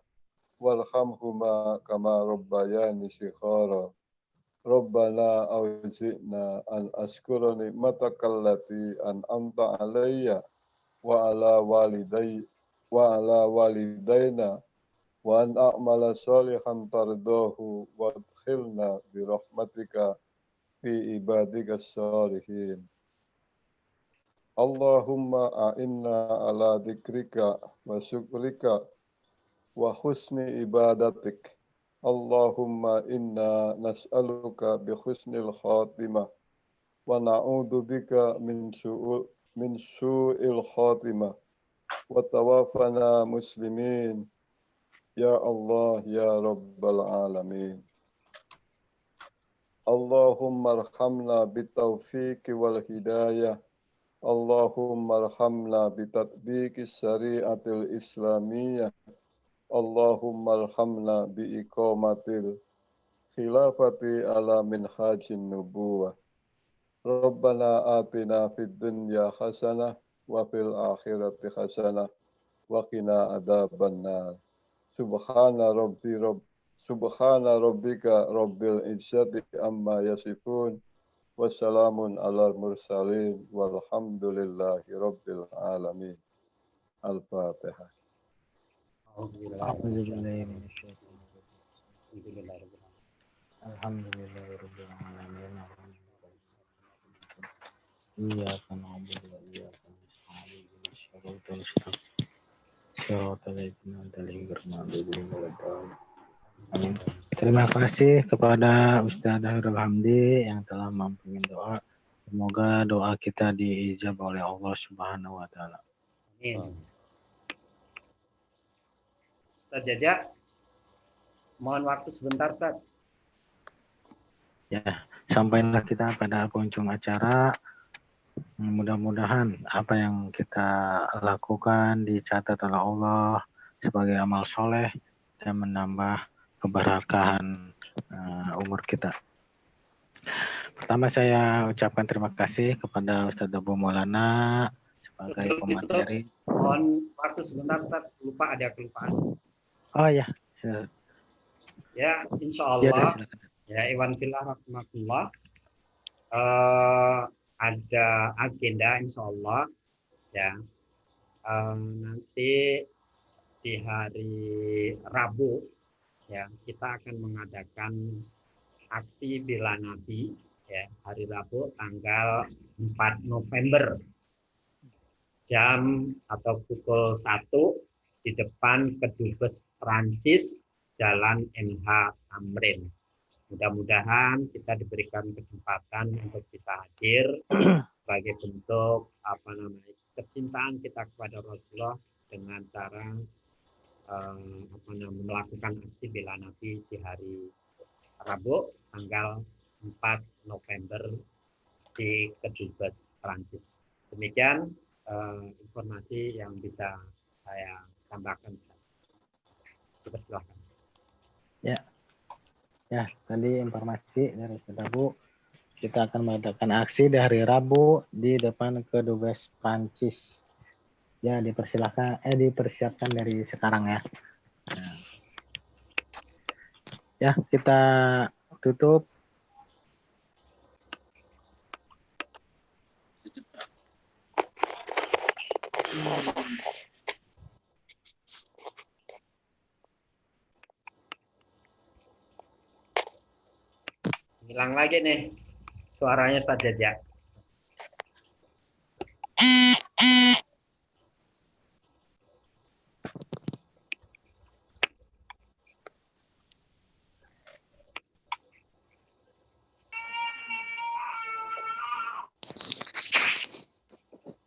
warhamhuma kama rabbayani shighara. Rabbana awzi'na an ashkura ni'mataka allati an'amta alayya wa ala walidayna wa an a'mala shalihan tardahu wa adkhilna bi rahmatika fi ibadika shalihin. Allahumma a'inna ala dzikrika wa syukrika wa husni ibadatik. Allahumma inna nas'aluka bi husnil khatimah wa na'udzu bika min su'il khatimah wa tawaffana muslimin ya Allah ya rabbal alamin. Allahumma arhamna bitaufiqi wal hidayah. Allahumma arhamna bitatbiqi syariatil islamiyah. Allahumma arhamna biiqamatil khilafati ala minhajin nubuwah. Rabbana atina fid dunya hasanah wa fil akhirati hasanah wa qina adzabannar. Subhana rabbika rabbil izzati amma yasifun. Wassalamun alal mursalin walhamdulillahi rabbil alamin. Al-Fatihah. Alhamdulillahirabbil alamin. Iyyaka na'budu wa iyyaka nasta'in. Shiratal ladzina an'amta 'alaihim. Amin. Terima kasih kepada Ustaz Zahirul Hamdi yang telah mempimpin doa. Semoga doa kita diijabah oleh Allah Subhanahu wa taala. Amin. Ustaz Jaja, mohon waktu sebentar, Ustaz. Ya, sampailah kita pada penghujung acara. Mudah-mudahan apa yang kita lakukan dicatat oleh Allah sebagai amal soleh dan menambah keberkahan umur kita. Pertama saya ucapkan terima kasih kepada Ustaz Abu Maulana sebagai pemateri. Mohon waktu sebentar, Ustaz. Lupa, ada kelupaan. Oh ya. Ya, insya Allah. Ya, Iwan Fillah rahmatullah. Ada agenda insya Allah. Ya. Nanti di hari Rabu ya kita akan mengadakan aksi bela Nabi ya hari Rabu tanggal 4 November jam atau pukul 1 di depan Kedubes Prancis Jalan MH Tamrin. Mudah-mudahan kita diberikan kesempatan untuk bisa hadir sebagai bentuk kecintaan kita kepada Rasulullah dengan cara melakukan aksi bela Nabi di hari Rabu tanggal 4 November di Kedubes Prancis. Demikian informasi yang bisa saya tambahkan. Silakan. Ya, tadi informasi dari Ustaz Abu. Kita akan mengadakan aksi di hari Rabu di depan Kedubes Prancis. Ya, dipersiapkan dari sekarang ya. Ya, kita tutup. Hilang lagi nih suaranya saja ya.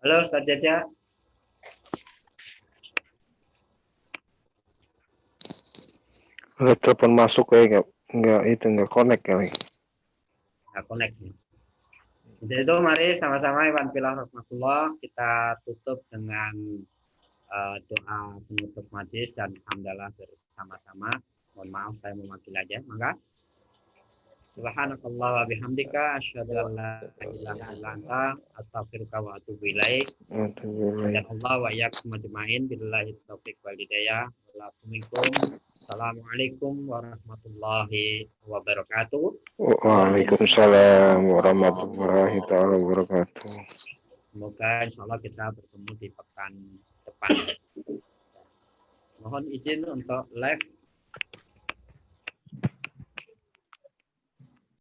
Halo Ustaz Jaja. Kalau telepon masuk kayak nggak connect kali. Nggak connect nih. Jadi itu mari sama-sama Iwan Filah Rahmatullah kita tutup dengan doa penutup majlis dan hamdalah bersama-sama. Mohon maaf saya mewakili aja. Maka Subhanakallah wa bihamdika asyhadu an la ilaha illa anta astaghfiruka wa atubu ilaik. Dan Allah wa iyyakum ajmain billahi taufiq wal hidayah. Assalamualaikum warahmatullahi wabarakatuh. Waalaikumsalam warahmatullahi wabarakatuh. Semoga insya Allah kita bertemu di pekan depan. Mohon izin untuk live